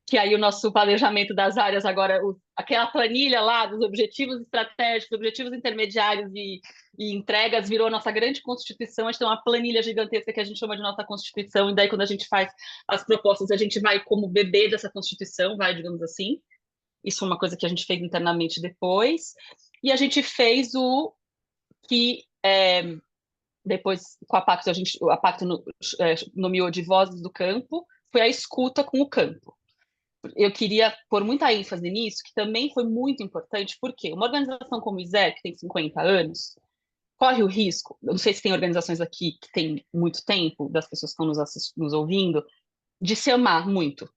que aí o nosso planejamento das áreas agora, aquela planilha lá dos objetivos estratégicos, objetivos intermediários e entregas virou a nossa grande Constituição. A gente tem uma planilha gigantesca que a gente chama de nossa Constituição, e daí quando a gente faz as propostas, a gente vai como bebê dessa Constituição, vai, digamos assim. Isso é uma coisa que a gente fez internamente depois. E a gente fez o que depois, com a Pacto, a Pacto nomeou de Vozes do Campo, foi a escuta com o campo. Eu queria pôr muita ênfase nisso, que também foi muito importante, porque uma organização como o ISER, que tem 50 anos, corre o risco, eu não sei se tem organizações aqui que têm muito tempo, das pessoas que estão nos ouvindo, de se amar muito.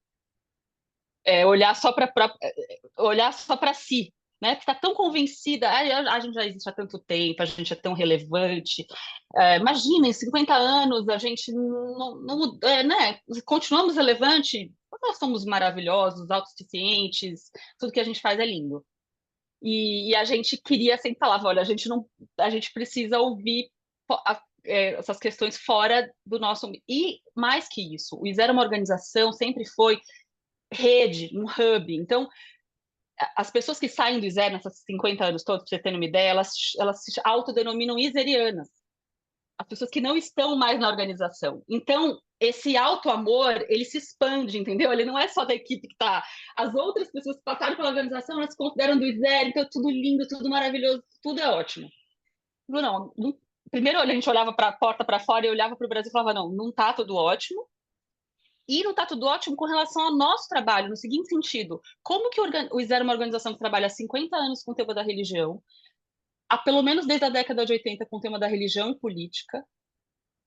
Olhar só para si, né? Porque está tão convencida, a gente já existe há tanto tempo, a gente é tão relevante. Imagina, em 50 anos a gente né? Continuamos relevante, nós somos maravilhosos, autossuficientes, tudo que a gente faz é lindo. E a gente queria sempre falava, olha, a gente precisa ouvir essas questões fora do nosso. E mais que isso, o ISER é uma organização, sempre foi rede, um hub. Então, as pessoas que saem do ISER nesses 50 anos todos, para você ter uma ideia, elas se autodenominam iserianas. As pessoas que não estão mais na organização. Então, esse auto-amor, ele se expande, entendeu? Ele não é só da equipe que está. As outras pessoas que passaram pela organização, elas se consideram do ISER, então tudo lindo, tudo maravilhoso, tudo é ótimo. Não, primeiro a gente olhava para a porta para fora e olhava para o Brasil e falava, não está tudo ótimo. E não está tudo ótimo com relação ao nosso trabalho, no seguinte sentido: como que o ISER é uma organização que trabalha há 50 anos com o tema da religião, há pelo menos desde a década de 80 com o tema da religião e política,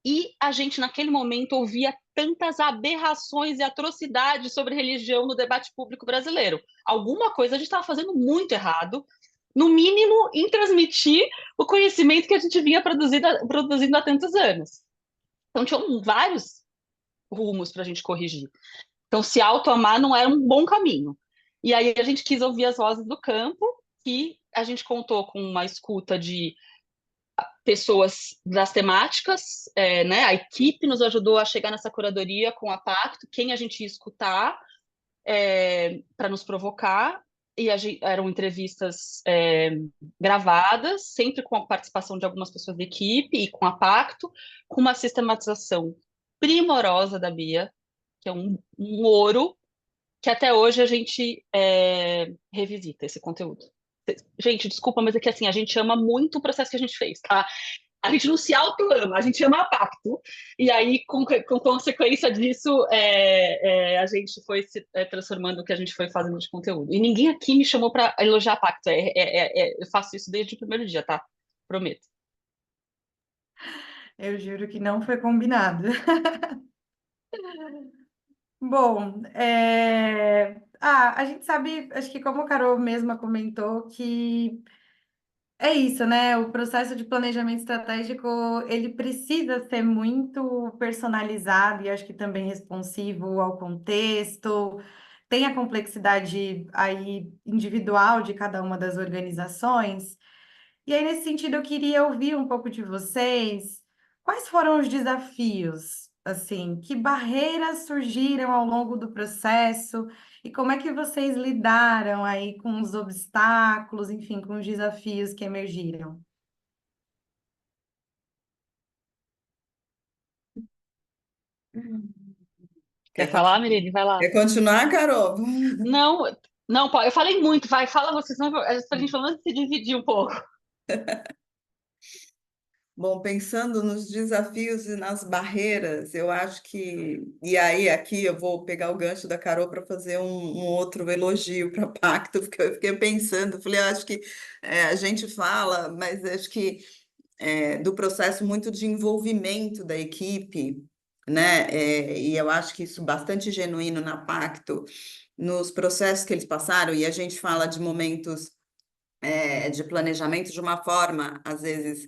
e a gente naquele momento ouvia tantas aberrações e atrocidades sobre religião no debate público brasileiro. Alguma coisa a gente estava fazendo muito errado, no mínimo em transmitir o conhecimento que a gente vinha produzindo há tantos anos. Então tinham vários rumos para a gente corrigir. Então, se auto-amar não era um bom caminho. E aí a gente quis ouvir as vozes do campo, e a gente contou com uma escuta de pessoas das temáticas, né? A equipe nos ajudou a chegar nessa curadoria com a Pacto, quem a gente ia escutar para nos provocar, e eram entrevistas gravadas, sempre com a participação de algumas pessoas da equipe e com a Pacto, com uma sistematização primorosa da Bia, que é um ouro, que até hoje a gente revisita esse conteúdo. Gente, desculpa, mas é que assim, a gente ama muito o processo que a gente fez, tá? A gente não se auto-ama, a gente ama a Pacto. E aí, com consequência disso, a gente foi se transformando no que a gente foi fazendo de conteúdo. E ninguém aqui me chamou para elogiar a Pacto. Eu faço isso desde o primeiro dia, tá? Prometo. Eu juro que não foi combinado. Bom, a gente sabe, acho que como a Carol mesma comentou, que é isso, né? O processo de planejamento estratégico, ele precisa ser muito personalizado e acho que também responsivo ao contexto. Tem a complexidade aí individual de cada uma das organizações. E aí, nesse sentido, eu queria ouvir um pouco de vocês. Quais foram os desafios, assim, que barreiras surgiram ao longo do processo e como é que vocês lidaram aí com os obstáculos, enfim, com os desafios que emergiram? Quer falar, Mirelle? Vai lá. Quer continuar, Carol? Não, não, eu falei muito, vai, fala você, senão a gente pelo menos se dividir um pouco. Bom, pensando nos desafios e nas barreiras, eu acho que. E aí, aqui eu vou pegar o gancho da Carol para fazer um outro elogio para Pacto, porque eu fiquei pensando, falei, eu acho que a gente fala, mas acho que do processo muito de envolvimento da equipe, né? E eu acho que isso bastante genuíno na Pacto, nos processos que eles passaram, e a gente fala de momentos de planejamento de uma forma, às vezes,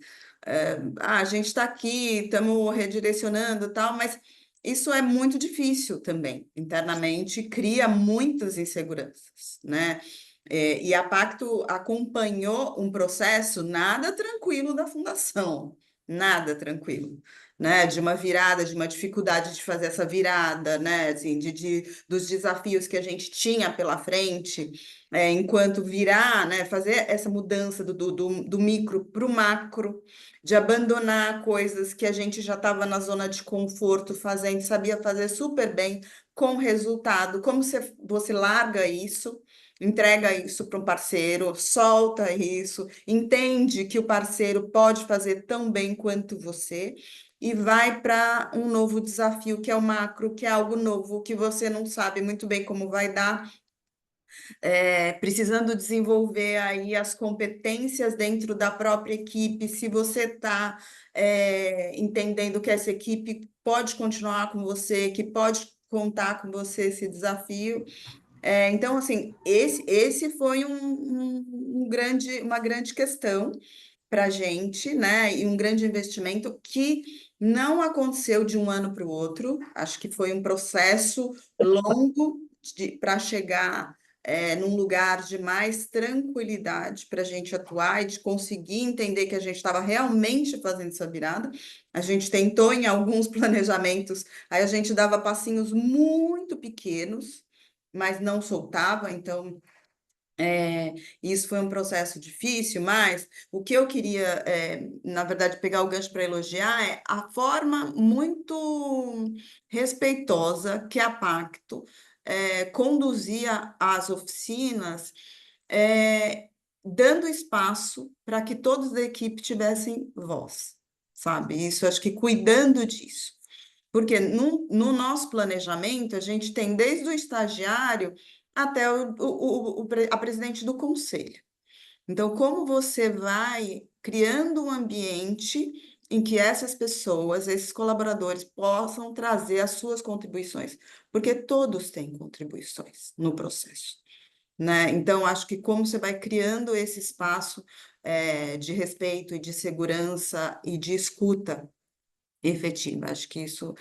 a gente está aqui, estamos redirecionando e tal, mas isso é muito difícil também, internamente, cria muitas inseguranças, né? E a Pacto acompanhou um processo nada tranquilo da fundação, nada tranquilo, né, de uma virada, de uma dificuldade de fazer essa virada, né, assim, dos desafios que a gente tinha pela frente, enquanto virar, né, fazer essa mudança do micro para o macro, de abandonar coisas que a gente já estava na zona de conforto fazendo, sabia fazer super bem, com resultado, como você larga isso, entrega isso para um parceiro, solta isso, entende que o parceiro pode fazer tão bem quanto você, e vai para um novo desafio, que é o macro, que é algo novo, que você não sabe muito bem como vai dar, precisando desenvolver aí as competências dentro da própria equipe, se você está entendendo que essa equipe pode continuar com você, que pode contar com você esse desafio. Então, assim, esse foi uma grande questão para a gente, né? E um grande investimento que não aconteceu de um ano para o outro. Acho que foi um processo longo para chegar num lugar de mais tranquilidade para a gente atuar e de conseguir entender que a gente estava realmente fazendo essa virada. A gente tentou em alguns planejamentos, aí a gente dava passinhos muito pequenos, mas não soltava, então isso foi um processo difícil, mas o que eu queria, na verdade, pegar o gancho para elogiar é a forma muito respeitosa que a Pacto conduzia as oficinas, dando espaço para que todos da equipe tivessem voz, sabe? Isso, acho que cuidando disso. Porque no nosso planejamento, a gente tem desde o estagiário até a presidente do conselho. Então, como você vai criando um ambiente em que essas pessoas, esses colaboradores, possam trazer as suas contribuições, porque todos têm contribuições no processo, né? Então, acho que como você vai criando esse espaço de respeito e de segurança e de escuta efetiva, acho que isso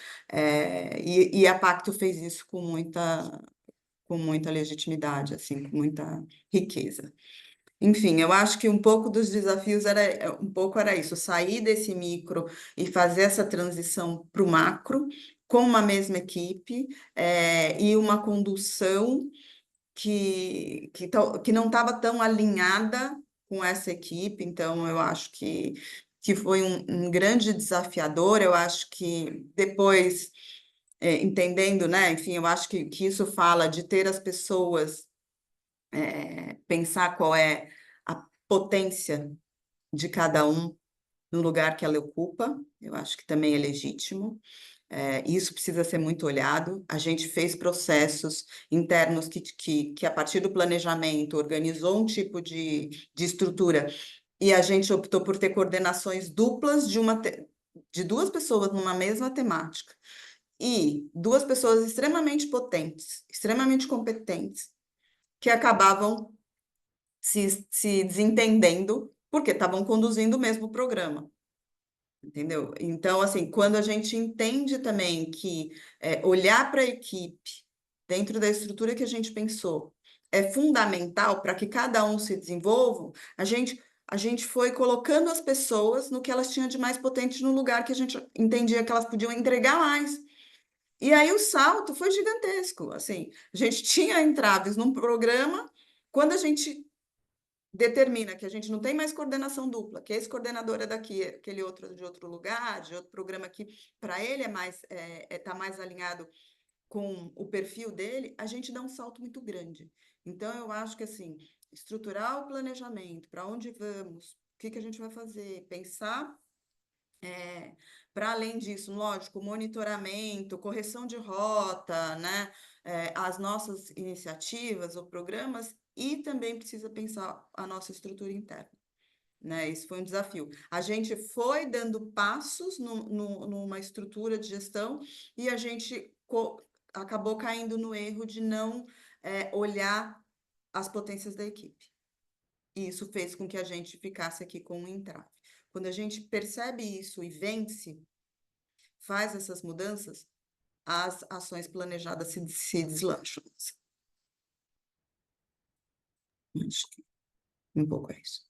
e a Pacto fez isso com muita legitimidade, assim, com muita riqueza. Enfim, eu acho que um pouco dos desafios era isso, sair desse micro e fazer essa transição para o macro, com uma mesma equipe, e uma condução que não estava tão alinhada com essa equipe, então eu acho que foi um grande desafiador, eu acho que depois, entendendo, né, enfim, eu acho que isso fala de ter as pessoas, pensar qual é a potência de cada um no lugar que ela ocupa, eu acho que também é legítimo. Isso precisa ser muito olhado. A gente fez processos internos que a partir do planejamento, organizou um tipo de estrutura, e a gente optou por ter coordenações duplas de duas pessoas numa mesma temática, e duas pessoas extremamente potentes, extremamente competentes, que acabavam se desentendendo porque estavam conduzindo o mesmo programa. Entendeu? Então, assim, quando a gente entende também que olhar para a equipe dentro da estrutura que a gente pensou é fundamental para que cada um se desenvolva, a gente foi colocando as pessoas no que elas tinham de mais potente no lugar que a gente entendia que elas podiam entregar mais. E aí o salto foi gigantesco. Assim, a gente tinha entraves num programa, quando a gente determina que a gente não tem mais coordenação dupla, que esse coordenador é daqui, aquele outro de outro lugar, de outro programa que para ele tá mais alinhado com o perfil dele, a gente dá um salto muito grande. Então, eu acho que assim, estruturar o planejamento, para onde vamos, o que a gente vai fazer, pensar para além disso, lógico, monitoramento, correção de rota, né? As nossas iniciativas ou programas, e também precisa pensar a nossa estrutura interna, né? Isso foi um desafio. A gente foi dando passos numa estrutura de gestão, e a gente acabou caindo no erro de não olhar as potências da equipe. E isso fez com que a gente ficasse aqui com um entrave. Quando a gente percebe isso e vence, faz essas mudanças, as ações planejadas se deslancham. Acho que um pouco é isso.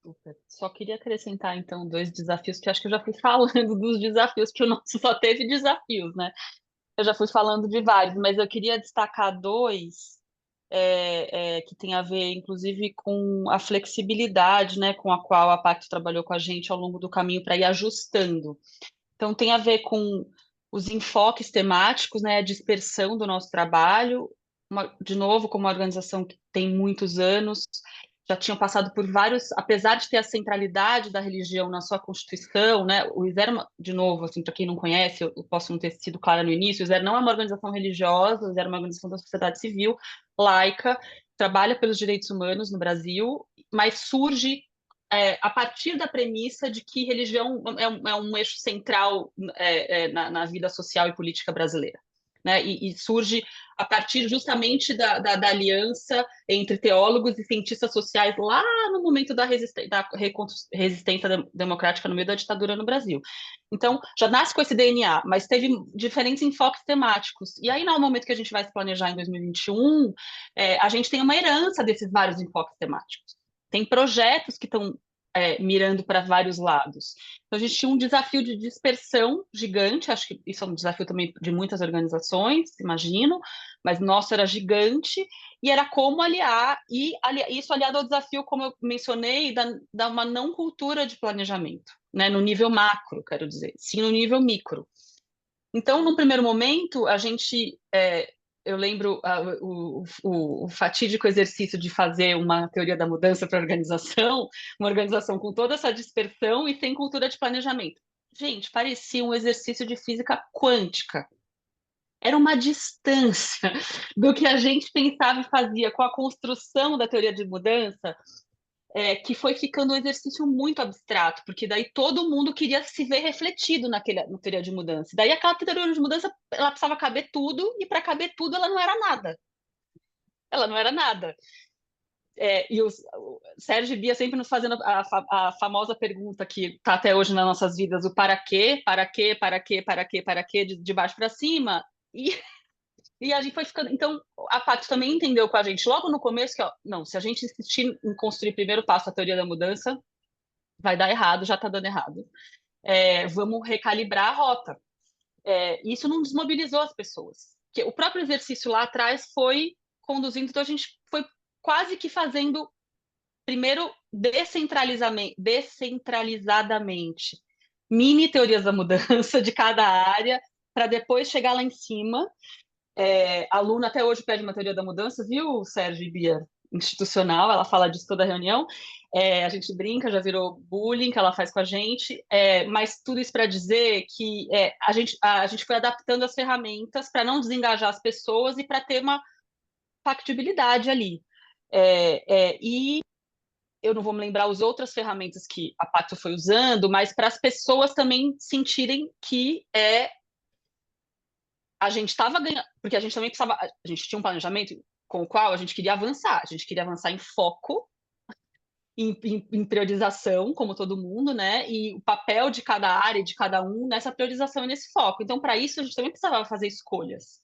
Super. Só queria acrescentar, então, 2 desafios, que acho que eu já fui falando dos desafios, que o nosso só teve desafios, né? Eu já fui falando de vários, mas eu queria destacar 2, que tem a ver, inclusive, com a flexibilidade, né, com a qual a Pacto trabalhou com a gente ao longo do caminho para ir ajustando. Então, tem a ver com os enfoques temáticos, né, a dispersão do nosso trabalho. De novo, como uma organização que tem muitos anos, já tinham passado por vários, apesar de ter a centralidade da religião na sua constituição, né, o ISER, de novo, assim, para quem não conhece, eu posso não ter sido clara no início, o ISER não é uma organização religiosa, o ISER é uma organização da sociedade civil, laica, trabalha pelos direitos humanos no Brasil, mas surge a partir da premissa de que religião é um eixo central na vida social e política brasileira. Né? E surge a partir justamente da aliança entre teólogos e cientistas sociais lá no momento da resistência democrática no meio da ditadura no Brasil. Então, já nasce com esse DNA, mas teve diferentes enfoques temáticos. E aí, no momento que a gente vai se planejar em 2021, a gente tem uma herança desses vários enfoques temáticos. Tem projetos que estão mirando para vários lados. Então, a gente tinha um desafio de dispersão gigante, acho que isso é um desafio também de muitas organizações, imagino, mas nosso era gigante, e era como aliar, e isso aliado ao desafio, como eu mencionei, da uma não cultura de planejamento, né, no nível macro, quero dizer, sim no nível micro. Então, num primeiro momento, a gente eu lembro o fatídico exercício de fazer uma teoria da mudança para a organização, uma organização com toda essa dispersão e sem cultura de planejamento. Gente, parecia um exercício de física quântica. Era uma distância do que a gente pensava e fazia com a construção da teoria de mudança, que foi ficando um exercício muito abstrato, porque daí todo mundo queria se ver refletido na teoria de mudança. Daí aquela teoria de mudança, ela precisava caber tudo, e para caber tudo ela não era nada. Ela não era nada. E o Sérgio e Bia sempre nos fazendo a famosa pergunta que está até hoje nas nossas vidas, o para quê, para quê, para quê, para quê, para quê, de baixo para cima, e a gente foi ficando. Então, a Paty também entendeu com a gente logo no começo que, ó, não, se a gente insistir em construir primeiro passo a teoria da mudança, vai dar errado, já está dando errado. Vamos recalibrar a rota. Isso não desmobilizou as pessoas. Porque o próprio exercício lá atrás foi conduzindo, então a gente foi quase que fazendo, primeiro, descentralizadamente, mini teorias da mudança de cada área, para depois chegar lá em cima. Aluna até hoje pede uma teoria da mudança, viu, Sérgio e Bia? Institucional, ela fala disso toda reunião. A gente brinca, já virou bullying que ela faz com a gente, mas tudo isso para dizer que a gente foi adaptando as ferramentas para não desengajar as pessoas e para ter uma factibilidade ali. E eu não vou me lembrar as outras ferramentas que a Pacto foi usando, mas para as pessoas também sentirem que a gente estava ganhando, porque a gente também precisava, a gente tinha um planejamento com o qual a gente queria avançar em foco, em priorização, como todo mundo, né? E o papel de cada área, de cada um, nessa priorização e nesse foco. Então, para isso, a gente também precisava fazer escolhas.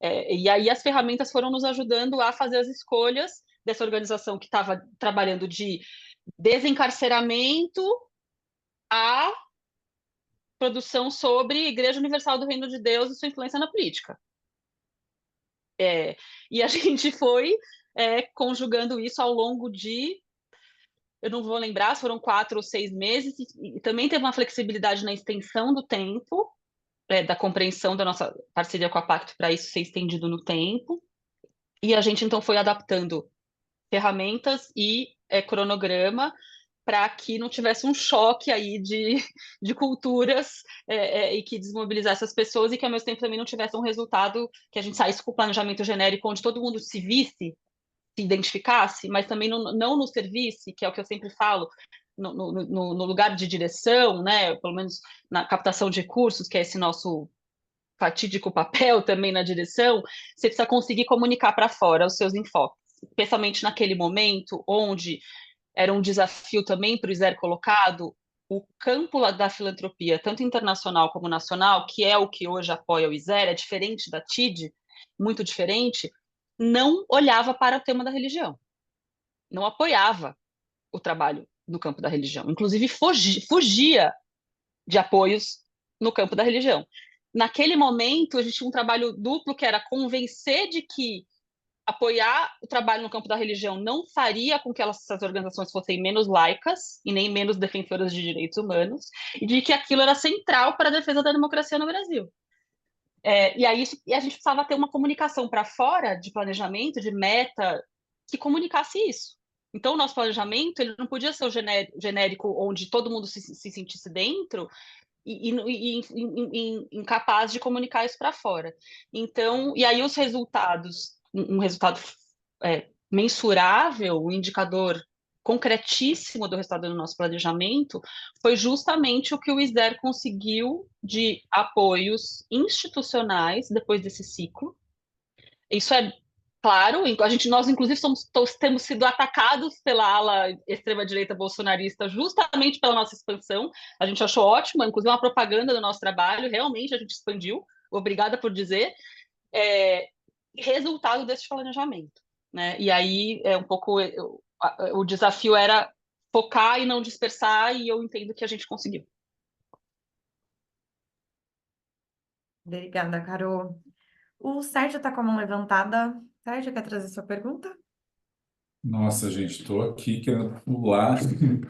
E aí as ferramentas foram nos ajudando a fazer as escolhas dessa organização que estava trabalhando de desencarceramento a produção sobre Igreja Universal do Reino de Deus e sua influência na política. E a gente foi conjugando isso ao longo de, eu não vou lembrar, foram 4 ou 6 meses, e também teve uma flexibilidade na extensão do tempo, da compreensão da nossa parceria com a Pacto para isso ser estendido no tempo, e a gente então foi adaptando ferramentas e cronograma para que não tivesse um choque aí de culturas e que desmobilizasse as pessoas e que ao mesmo tempo também não tivesse um resultado que a gente saísse com o planejamento genérico onde todo mundo se visse, se identificasse, mas também não no serviço, que é o que eu sempre falo, no lugar de direção, né? Pelo menos na captação de recursos, que é esse nosso fatídico papel também na direção, você precisa conseguir comunicar para fora os seus enfoques, especialmente naquele momento onde era um desafio também para o ISER colocado, o campo da filantropia, tanto internacional como nacional, que é o que hoje apoia o ISER, é diferente da TID, muito diferente, não olhava para o tema da religião, não apoiava o trabalho no campo da religião. Inclusive, fugia de apoios no campo da religião. Naquele momento, a gente tinha um trabalho duplo, que era convencer de que apoiar o trabalho no campo da religião não faria com que essas organizações fossem menos laicas e nem menos defensoras de direitos humanos, e de que aquilo era central para a defesa da democracia no Brasil. E aí a gente precisava ter uma comunicação para fora de planejamento, de meta, que comunicasse isso. Então, o nosso planejamento ele não podia ser o genérico onde todo mundo se sentisse dentro e incapaz de comunicar isso para fora. Então, e aí os resultados, um resultado mensurável, um indicador concretíssimo do resultado do nosso planejamento, foi justamente o que o ISDER conseguiu de apoios institucionais depois desse ciclo. Isso é claro, nós inclusive temos sido atacados pela ala extrema-direita bolsonarista justamente pela nossa expansão. A gente achou ótimo, inclusive uma propaganda do nosso trabalho, realmente a gente expandiu, obrigada por dizer, resultado desse planejamento, né? E aí é um pouco o desafio era focar e não dispersar, e eu entendo que a gente conseguiu. Obrigada, Carol. O Sérgio está com a mão levantada. Sérgio, quer trazer sua pergunta? Nossa, gente, estou aqui querendo pular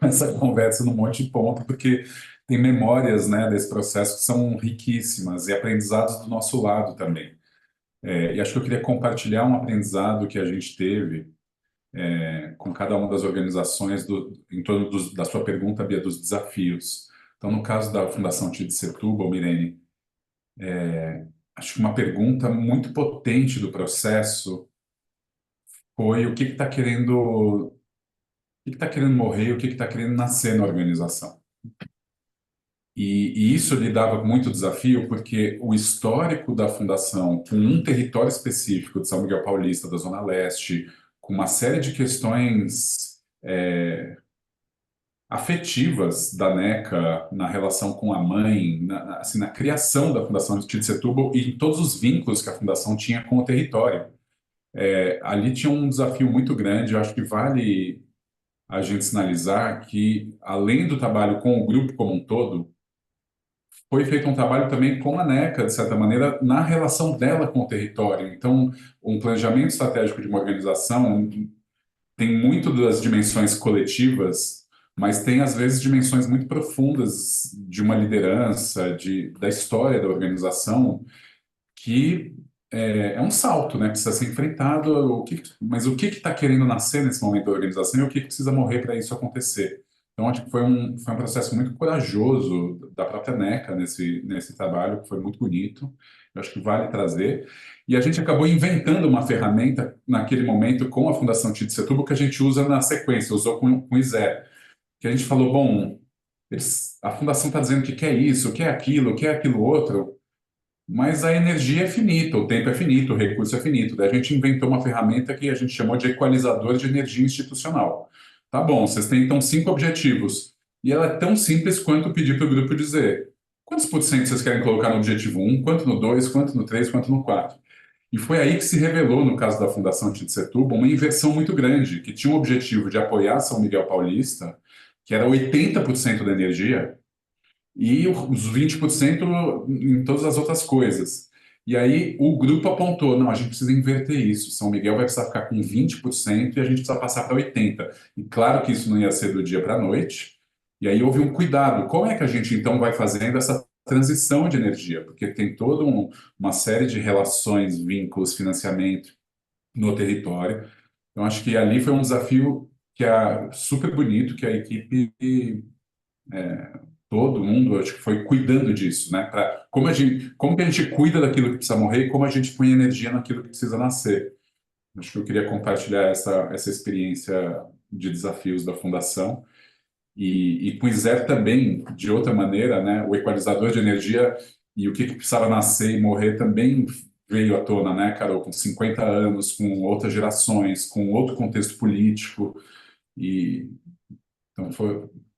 essa conversa num monte de ponto, porque tem memórias, né, desse processo que são riquíssimas e aprendizados do nosso lado também. E acho que eu queria compartilhar um aprendizado que a gente teve com cada uma das organizações em torno da sua pergunta, Bia, dos desafios. Então, no caso da Fundação Tid Setúbal, Mirene, acho que uma pergunta muito potente do processo foi o que está querendo, o que está querendo morrer, o que está querendo nascer na organização. E isso lhe dava muito desafio, porque o histórico da fundação, com um território específico de São Miguel Paulista, da Zona Leste, com uma série de questões afetivas da NECA na relação com a mãe, assim, na criação da Fundação Tid Setúbal e em todos os vínculos que a fundação tinha com o território. Ali tinha um desafio muito grande, eu acho que vale a gente sinalizar que, além do trabalho com o grupo como um todo, foi feito um trabalho também com a NECA, de certa maneira, na relação dela com o território. Então, um planejamento estratégico de uma organização tem muito das dimensões coletivas, mas tem, às vezes, dimensões muito profundas de uma liderança, da história da organização, que é um salto, né? Precisa ser enfrentado. Mas o que está querendo nascer nesse momento da organização e o que precisa morrer para isso acontecer? Então, acho que foi um processo muito corajoso da própria NECA nesse trabalho, que foi muito bonito. Eu acho que vale trazer. E a gente acabou inventando uma ferramenta naquele momento com a Fundação Tid Setúbal que a gente usa na sequência, usou com o ISER. Que a gente falou, bom, a Fundação está dizendo que quer isso, quer aquilo outro, mas a energia é finita, o tempo é finito, o recurso é finito. Daí a gente inventou uma ferramenta que a gente chamou de equalizador de energia institucional. Tá bom, vocês têm então 5 objetivos. E ela é tão simples quanto pedir para o grupo dizer quantos por cento vocês querem colocar no objetivo 1, quanto no 2, quanto no 3, quanto no 4. E foi aí que se revelou, no caso da Fundação Tid Setúbal, uma inversão muito grande, que tinha o objetivo de apoiar São Miguel Paulista, que era 80% da energia, e os 20% em todas as outras coisas. E aí o grupo apontou, não, a gente precisa inverter isso, São Miguel vai precisar ficar com 20% e a gente precisa passar para 80%. E claro que isso não ia ser do dia para a noite, e aí houve um cuidado. Como é que a gente então vai fazendo essa transição de energia? Porque tem toda uma série de relações, vínculos, financiamento no território. Então acho que ali foi um desafio que é super bonito, que a equipe todo mundo, acho que foi cuidando disso, né? Como que a gente cuida daquilo que precisa morrer e como a gente põe energia naquilo que precisa nascer. Acho que eu queria compartilhar essa experiência de desafios da Fundação. E com o ISER também, de outra maneira, né? O equalizador de energia e o que precisava nascer e morrer também veio à tona, né, Carol? Com 50 anos, com outras gerações, com outro contexto político. Então,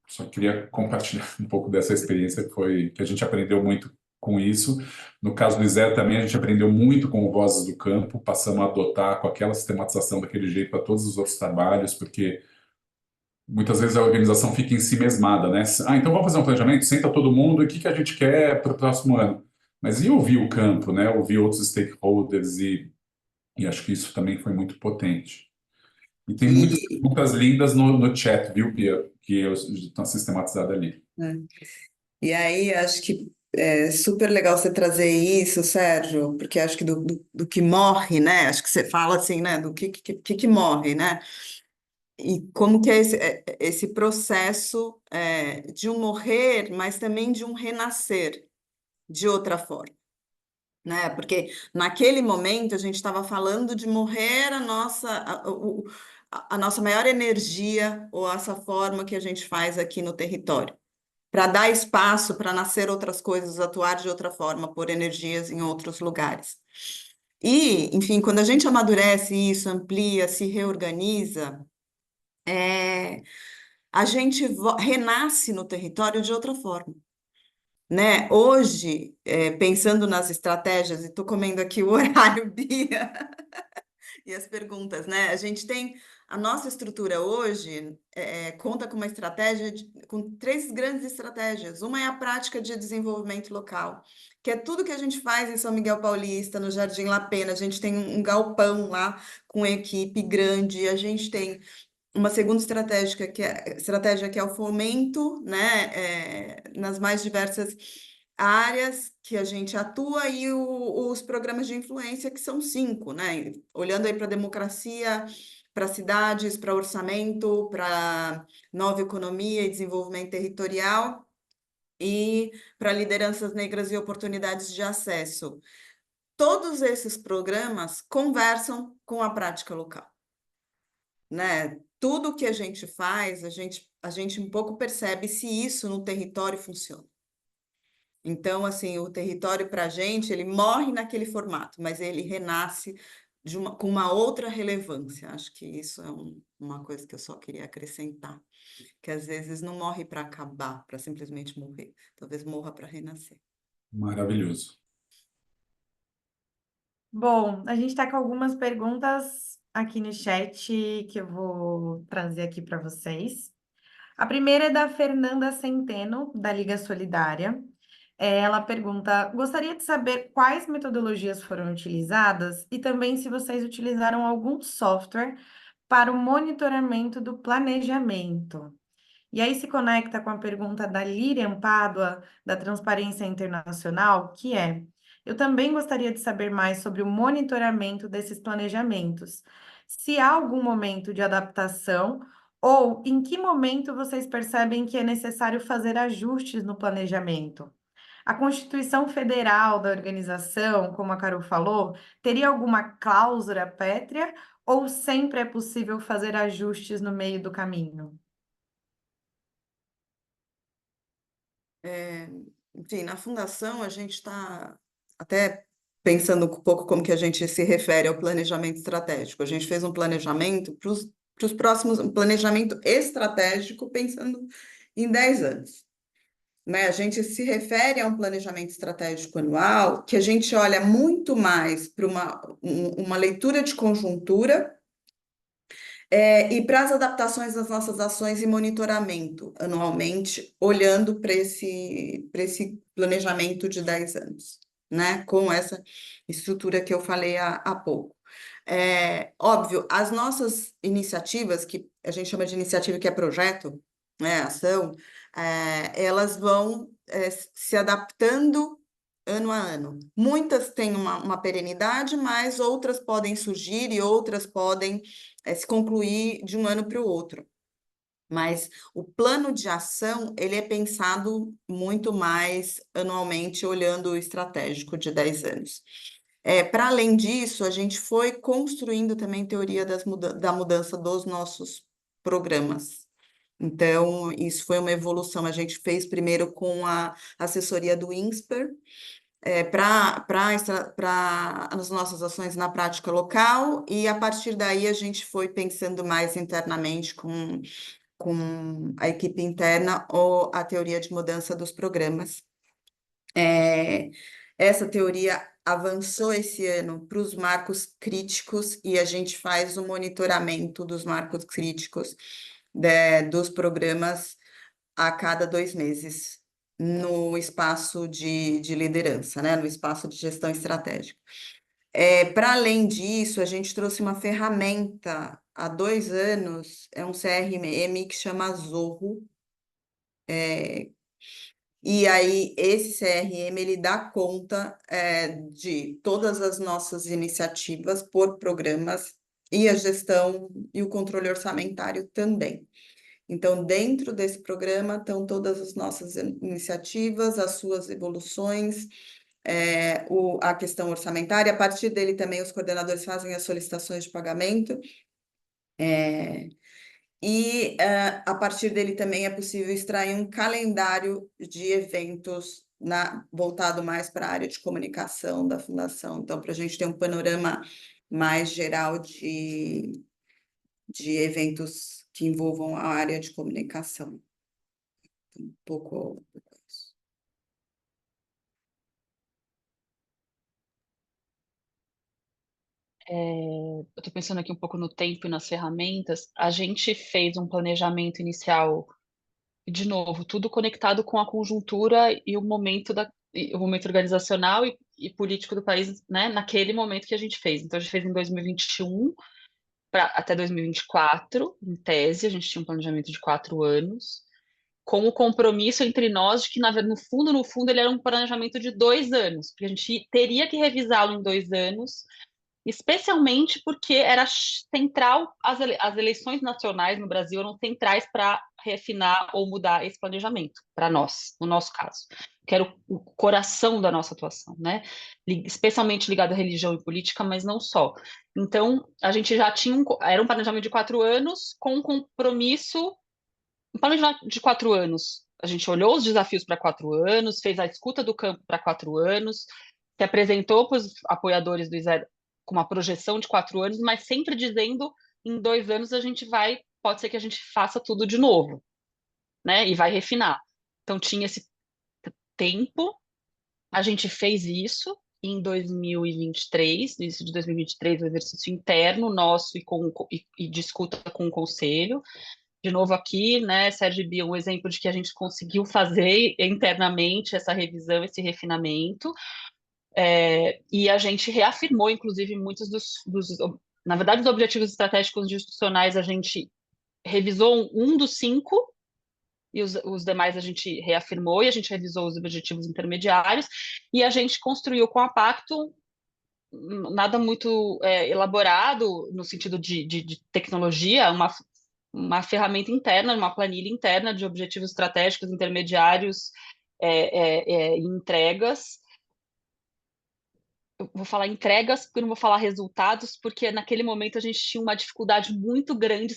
só queria compartilhar um pouco dessa experiência que a gente aprendeu muito com isso. No caso do ISER também, a gente aprendeu muito com o Vozes do Campo, passamos a adotar com aquela sistematização daquele jeito para todos os outros trabalhos, porque muitas vezes a organização fica em si mesmada, né? Ah, então vamos fazer um planejamento, senta todo mundo, e o que que a gente quer para o próximo ano? Mas e ouvir o campo, né? Ouvir outros stakeholders e acho que isso também foi muito potente. E tem muitas E, perguntas lindas no chat, viu, Pia? Que estão sistematizadas ali. né? E aí, acho que é super legal você trazer isso, Sérgio, porque acho que do que morre, né? Acho que você fala assim, né? Do que morre, né? E como que é esse processo de um morrer, mas também de um renascer de outra forma, né? Porque naquele momento a gente estava falando de morrer a nossa maior energia, ou essa forma que a gente faz aqui no território, para dar espaço para nascer outras coisas, atuar de outra forma, pôr energias em outros lugares. E, enfim, quando a gente amadurece isso, amplia, se reorganiza, a gente renasce no território de outra forma. Né? Hoje, pensando nas estratégias, e estou comendo aqui o horário, Bia, e as perguntas, né? A gente tem a nossa estrutura hoje conta com uma estratégia com 3 grandes estratégias. Uma é a prática de desenvolvimento local, que é tudo que a gente faz em São Miguel Paulista, no Jardim La Pena. A gente tem um galpão lá com equipe grande. A gente tem uma segunda estratégia que é o fomento, né, nas mais diversas áreas que a gente atua, e os programas de influência, que são 5, né? Olhando aí para a democracia, para cidades, para orçamento, para nova economia e desenvolvimento territorial, e para lideranças negras e oportunidades de acesso. Todos esses programas conversam com a prática local, né? Tudo que a gente faz, a gente um pouco percebe se isso no território funciona. Então, assim, o território para a gente, ele morre naquele formato, mas ele renasce com uma outra relevância. Acho que isso é uma coisa que eu só queria acrescentar, que às vezes não morre para acabar, para simplesmente morrer, talvez morra para renascer. Maravilhoso. Bom, a gente está com algumas perguntas aqui no chat que eu vou trazer aqui para vocês. A primeira é da Fernanda Centeno, da Liga Solidária. Ela pergunta: gostaria de saber quais metodologias foram utilizadas e também se vocês utilizaram algum software para o monitoramento do planejamento. E aí se conecta com a pergunta da Lilian Pádua, da Transparência Internacional, que é: eu também gostaria de saber mais sobre o monitoramento desses planejamentos. Se há algum momento de adaptação ou em que momento vocês percebem que é necessário fazer ajustes no planejamento? A Constituição Federal da organização, como a Carol falou, teria alguma cláusula pétrea ou sempre é possível fazer ajustes no meio do caminho? Enfim, na fundação a gente está até pensando um pouco como que a gente se refere ao planejamento estratégico. A gente fez um planejamento para os próximos, um planejamento estratégico pensando em 10 anos. Né? A gente se refere a um planejamento estratégico anual que a gente olha muito mais para uma leitura de conjuntura e para as adaptações das nossas ações e monitoramento anualmente, olhando para esse planejamento de 10 anos, né? Com essa estrutura que eu falei há pouco. Óbvio, as nossas iniciativas, que a gente chama de iniciativa, que é projeto, né, ação, elas vão se adaptando ano a ano. Muitas têm uma perenidade, mas outras podem surgir e outras podem se concluir de um ano para o outro. Mas o plano de ação, ele é pensado muito mais anualmente, olhando o estratégico de 10 anos. Para além disso, a gente foi construindo também teoria da mudança dos nossos programas. Então, isso foi uma evolução. A gente fez primeiro com a assessoria do INSPER, para as nossas ações na prática local, e a partir daí a gente foi pensando mais internamente com a equipe interna ou a teoria de mudança dos programas. Essa teoria avançou esse ano para os marcos críticos e a gente faz o monitoramento dos marcos críticos dos programas a cada 2 meses no espaço de liderança, né? No espaço de gestão estratégica. Para além disso, a gente trouxe uma ferramenta há 2 anos, é um CRM que chama Zorro. E aí, esse CRM, ele dá conta de todas as nossas iniciativas por programas e a gestão e o controle orçamentário também. Então, dentro desse programa estão todas as nossas iniciativas, as suas evoluções, a questão orçamentária. A partir dele também os coordenadores fazem as solicitações de pagamento. A partir dele também é possível extrair um calendário de eventos voltado mais para a área de comunicação da fundação. Então, para a gente ter um panorama mais geral de eventos que envolvam a área de comunicação. Um pouco isso. Eu estou pensando aqui um pouco no tempo e nas ferramentas. A gente fez um planejamento inicial, e, de novo, tudo conectado com a conjuntura e o momento organizacional e político do país, né, naquele momento que a gente fez. Então, a gente fez em 2021 até 2024, em tese, a gente tinha um planejamento de 4 anos, com o compromisso entre nós de que, no fundo, ele era um planejamento de 2 anos, porque a gente teria que revisá-lo em 2 anos, especialmente porque era central, as eleições nacionais no Brasil eram centrais para refinar ou mudar esse planejamento, para nós, no nosso caso, que era o coração da nossa atuação, né? Especialmente ligado à religião e política, mas não só. Então, a gente já tinha era um planejamento de 4 anos com um compromisso, um planejamento de 4 anos. A gente olhou os desafios para 4 anos, fez a escuta do campo para 4 anos, se apresentou para os apoiadores do ISER com uma projeção de 4 anos, mas sempre dizendo, em 2 anos pode ser que a gente faça tudo de novo, né? E vai refinar. Então tinha esse tempo, a gente fez isso em 2023, no início de 2023, o exercício interno nosso e discuta com o conselho. De novo aqui, né, Sérgio e Bia, um exemplo de que a gente conseguiu fazer internamente essa revisão, esse refinamento. E a gente reafirmou, inclusive, muitos na verdade, os objetivos estratégicos institucionais, a gente revisou um dos 5, e os demais a gente reafirmou, e a gente revisou os objetivos intermediários, e a gente construiu com a Pacto nada muito elaborado, no sentido de tecnologia, uma ferramenta interna, uma planilha interna de objetivos estratégicos intermediários e entregas. Eu vou falar entregas, porque eu não vou falar resultados, porque naquele momento a gente tinha uma dificuldade muito grande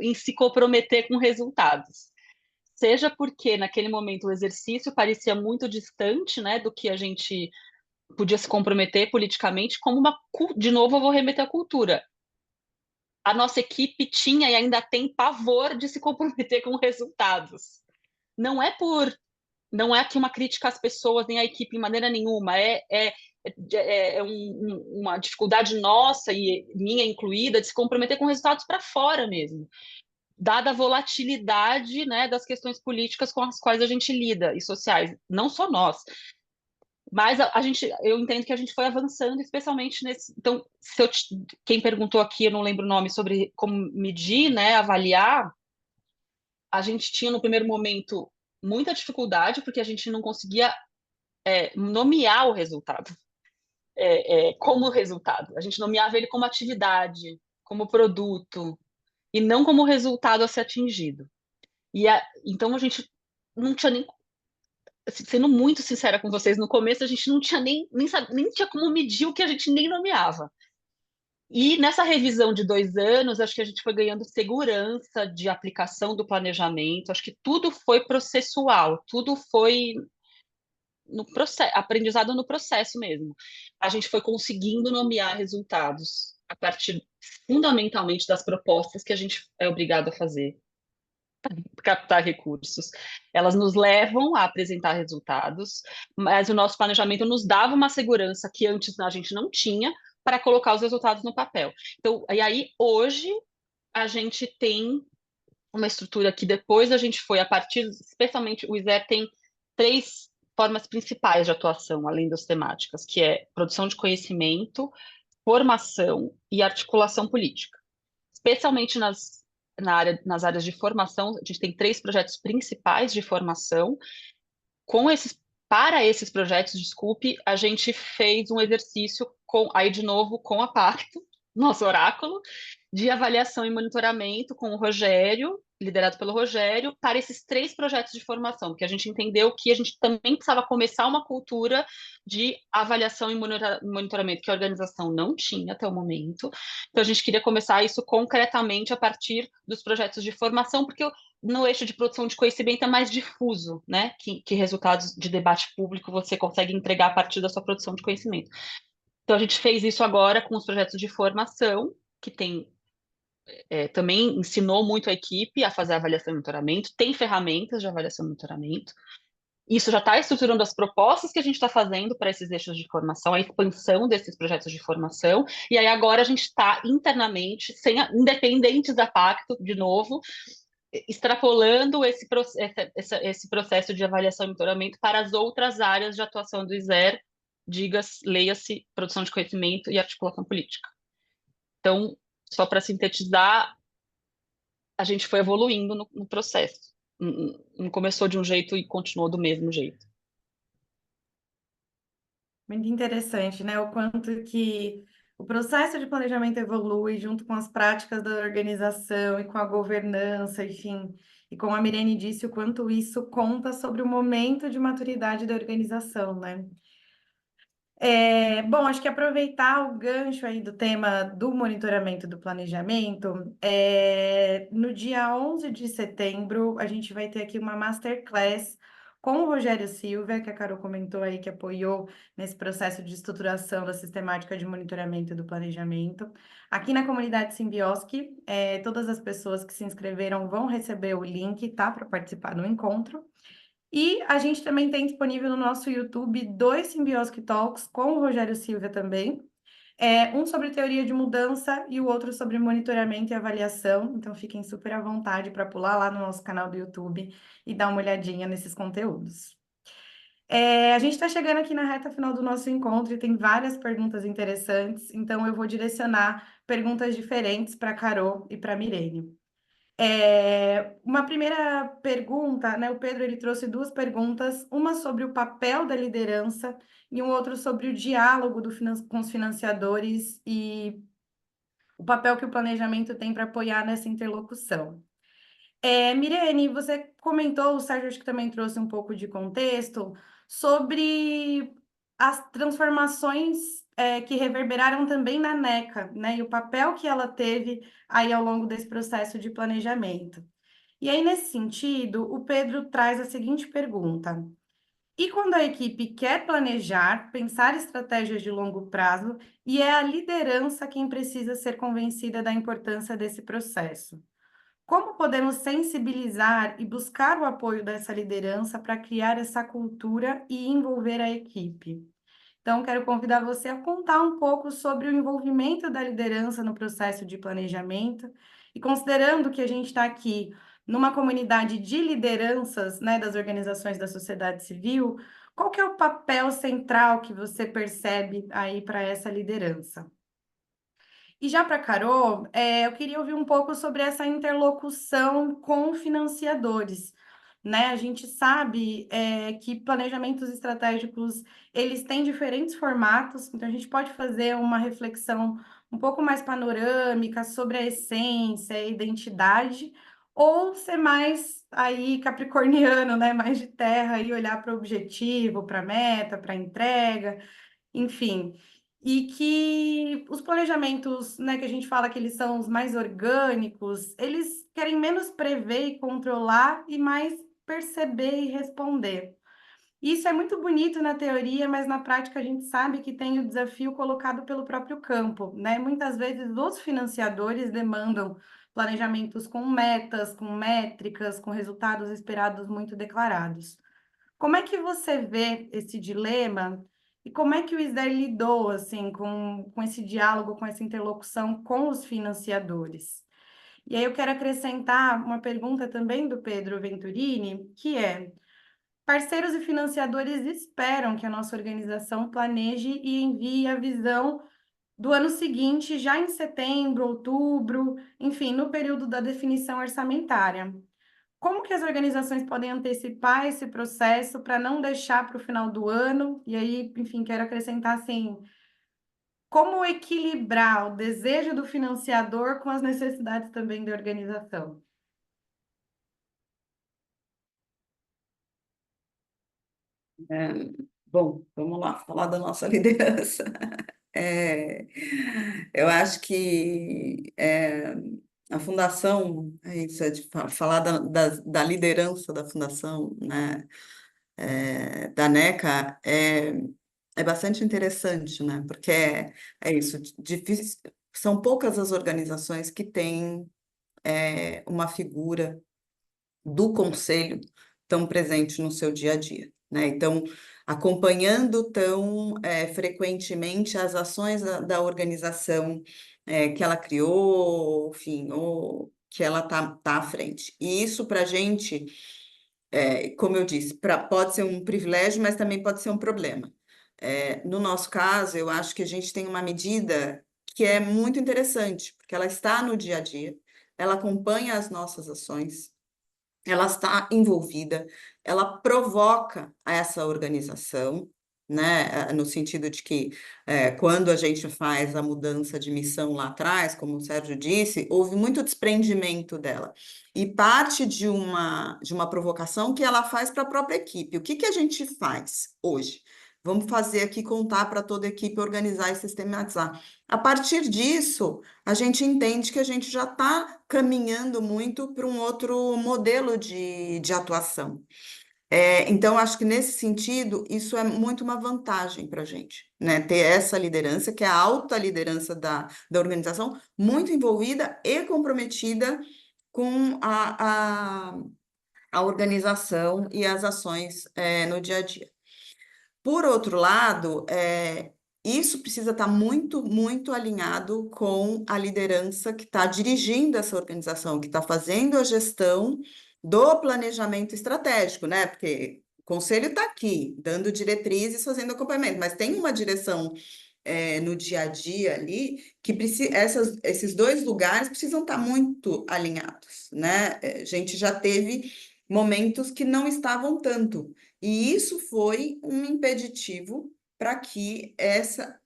em se comprometer com resultados. Seja porque naquele momento o exercício parecia muito distante, né, do que a gente podia se comprometer politicamente, de novo eu vou remeter à cultura. A nossa equipe tinha e ainda tem pavor de se comprometer com resultados. Não é aqui uma crítica às pessoas nem à equipe em maneira nenhuma, uma dificuldade nossa e minha incluída de se comprometer com resultados para fora mesmo, dada a volatilidade, né, das questões políticas com as quais a gente lida e sociais, não só nós. Mas eu entendo que a gente foi avançando, especialmente nesse. Então, quem perguntou aqui, eu não lembro o nome, sobre como medir, né, avaliar, a gente tinha no primeiro momento muita dificuldade, porque a gente não conseguia nomear o resultado como resultado. A gente nomeava ele como atividade, como produto, e não como resultado a ser atingido. Então, a gente não tinha nem. Sendo muito sincera com vocês, no começo a gente não tinha nem tinha como medir o que a gente nem nomeava. E nessa revisão de 2 anos, acho que a gente foi ganhando segurança de aplicação do planejamento, acho que tudo foi processual, tudo foi no processo, aprendizado no processo mesmo. A gente foi conseguindo nomear resultados a partir, fundamentalmente, das propostas que a gente é obrigado a fazer, captar recursos. Elas nos levam a apresentar resultados, mas o nosso planejamento nos dava uma segurança que antes a gente não tinha para colocar os resultados no papel. Então, e aí, hoje, a gente tem uma estrutura que depois a gente foi, a partir, especialmente o ISER tem 3 formas principais de atuação, além das temáticas, que é produção de conhecimento, formação e articulação política. Especialmente nas áreas de formação, a gente tem 3 projetos principais de formação. Para esses projetos, desculpe, a gente fez um exercício aí de novo com a Pacto, nosso oráculo, de avaliação e monitoramento com o Rogério, liderado pelo Rogério, para esses 3 projetos de formação, porque a gente entendeu que a gente também precisava começar uma cultura de avaliação e monitoramento que a organização não tinha até o momento. Então, a gente queria começar isso concretamente a partir dos projetos de formação, porque no eixo de produção de conhecimento é mais difuso, né? Que resultados de debate público você consegue entregar a partir da sua produção de conhecimento. Então, a gente fez isso agora com os projetos de formação, que também ensinou muito a equipe a fazer avaliação e monitoramento, tem ferramentas de avaliação e monitoramento. Isso já está estruturando as propostas que a gente está fazendo para esses eixos de formação, a expansão desses projetos de formação, e aí agora a gente está internamente, independentes da Pacto, de novo, extrapolando esse processo de avaliação e monitoramento para as outras áreas de atuação do ISER, leia-se produção de conhecimento e articulação política. Então, só para sintetizar, a gente foi evoluindo no processo. Não começou de um jeito e continuou do mesmo jeito. Muito interessante, né? O quanto que o processo de planejamento evolui junto com as práticas da organização e com a governança, enfim. E como a Mirene disse, o quanto isso conta sobre o momento de maturidade da organização, né? Bom, acho que aproveitar o gancho aí do tema do monitoramento do planejamento, no dia 11 de setembro, a gente vai ter aqui uma masterclass com o Rogério Silva, que a Carol comentou aí, que apoiou nesse processo de estruturação da sistemática de monitoramento do planejamento. Aqui na comunidade Simbiosky, todas as pessoas que se inscreveram vão receber o link, tá, para participar do encontro. E a gente também tem disponível no nosso YouTube 2 Symbiotic Talks com o Rogério Silva também. Um sobre teoria de mudança e o outro sobre monitoramento e avaliação. Então, fiquem super à vontade para pular lá no nosso canal do YouTube e dar uma olhadinha nesses conteúdos. A gente está chegando aqui na reta final do nosso encontro e tem várias perguntas interessantes, então eu vou direcionar perguntas diferentes para a Carol e para a Mirene. Uma primeira pergunta, né? O Pedro ele trouxe 2 perguntas, uma sobre o papel da liderança e um outro sobre o diálogo com os financiadores e o papel que o planejamento tem para apoiar nessa interlocução. Mirene, você comentou, o Sérgio acho que também trouxe um pouco de contexto sobre as transformações que reverberaram também na NECA, né? E o papel que ela teve aí ao longo desse processo de planejamento. E aí, nesse sentido, o Pedro traz a seguinte pergunta: e quando a equipe quer planejar, pensar estratégias de longo prazo, e é a liderança quem precisa ser convencida da importância desse processo? Como podemos sensibilizar e buscar o apoio dessa liderança para criar essa cultura e envolver a equipe? Então, quero convidar você a contar um pouco sobre o envolvimento da liderança no processo de planejamento e considerando que a gente está aqui numa comunidade de lideranças, né, das organizações da sociedade civil, qual que é o papel central que você percebe aí para essa liderança? E já para a Carol, eu queria ouvir um pouco sobre essa interlocução com financiadores, né? A gente sabe que planejamentos estratégicos, eles têm diferentes formatos, então a gente pode fazer uma reflexão um pouco mais panorâmica sobre a essência, a identidade, ou ser mais aí capricorniano, né? Mais de terra e olhar para o objetivo, para a meta, para a entrega, enfim, e que os planejamentos, né, que a gente fala que eles são os mais orgânicos, eles querem menos prever e controlar e mais perceber e responder. Isso é muito bonito na teoria, mas na prática a gente sabe que tem o desafio colocado pelo próprio campo, né? Muitas vezes os financiadores demandam planejamentos com metas, com métricas, com resultados esperados muito declarados. Como é que você vê esse dilema e como é que o ISDER lidou assim, com esse diálogo, com essa interlocução com os financiadores? E aí eu quero acrescentar uma pergunta também do Pedro Venturini, que é: parceiros e financiadores esperam que a nossa organização planeje e envie a visão do ano seguinte, já em setembro, outubro, enfim, no período da definição orçamentária. Como que as organizações podem antecipar esse processo para não deixar para o final do ano? E aí, enfim, quero acrescentar assim, como equilibrar o desejo do financiador com as necessidades também da organização? É, bom, vamos lá, falar da nossa liderança. É, eu acho que a fundação, é isso, é de falar da liderança da fundação, né, da NECA, é bastante interessante, né, porque é isso, difícil, são poucas as organizações que têm uma figura do conselho tão presente no seu dia a dia, né? Então, acompanhando tão frequentemente as ações da organização que ela criou, enfim, ou que ela tá à frente. E isso para a gente, como eu disse, pode ser um privilégio, mas também pode ser um problema. No nosso caso, eu acho que a gente tem uma medida que é muito interessante, porque ela está no dia a dia, ela acompanha as nossas ações, ela está envolvida, ela provoca essa organização, né? No sentido de que quando a gente faz a mudança de missão lá atrás, como o Sérgio disse, houve muito desprendimento dela. E parte de uma provocação que ela faz para a própria equipe. O que que a gente faz hoje? Vamos fazer aqui, contar para toda a equipe, organizar e sistematizar. A partir disso, a gente entende que a gente já está caminhando muito para um outro modelo de atuação. Então, acho que nesse sentido, isso é muito uma vantagem para a gente, né? Ter essa liderança, que é a alta liderança da organização, muito envolvida e comprometida com a organização e as ações no dia a dia. Por outro lado, isso precisa estar muito, muito alinhado com a liderança que está dirigindo essa organização, que está fazendo a gestão do planejamento estratégico, né? Porque o conselho está aqui, dando diretrizes, fazendo acompanhamento, mas tem uma direção no dia a dia ali que esses dois lugares precisam estar muito alinhados, né? A gente já teve momentos que não estavam tanto. E isso foi um impeditivo para que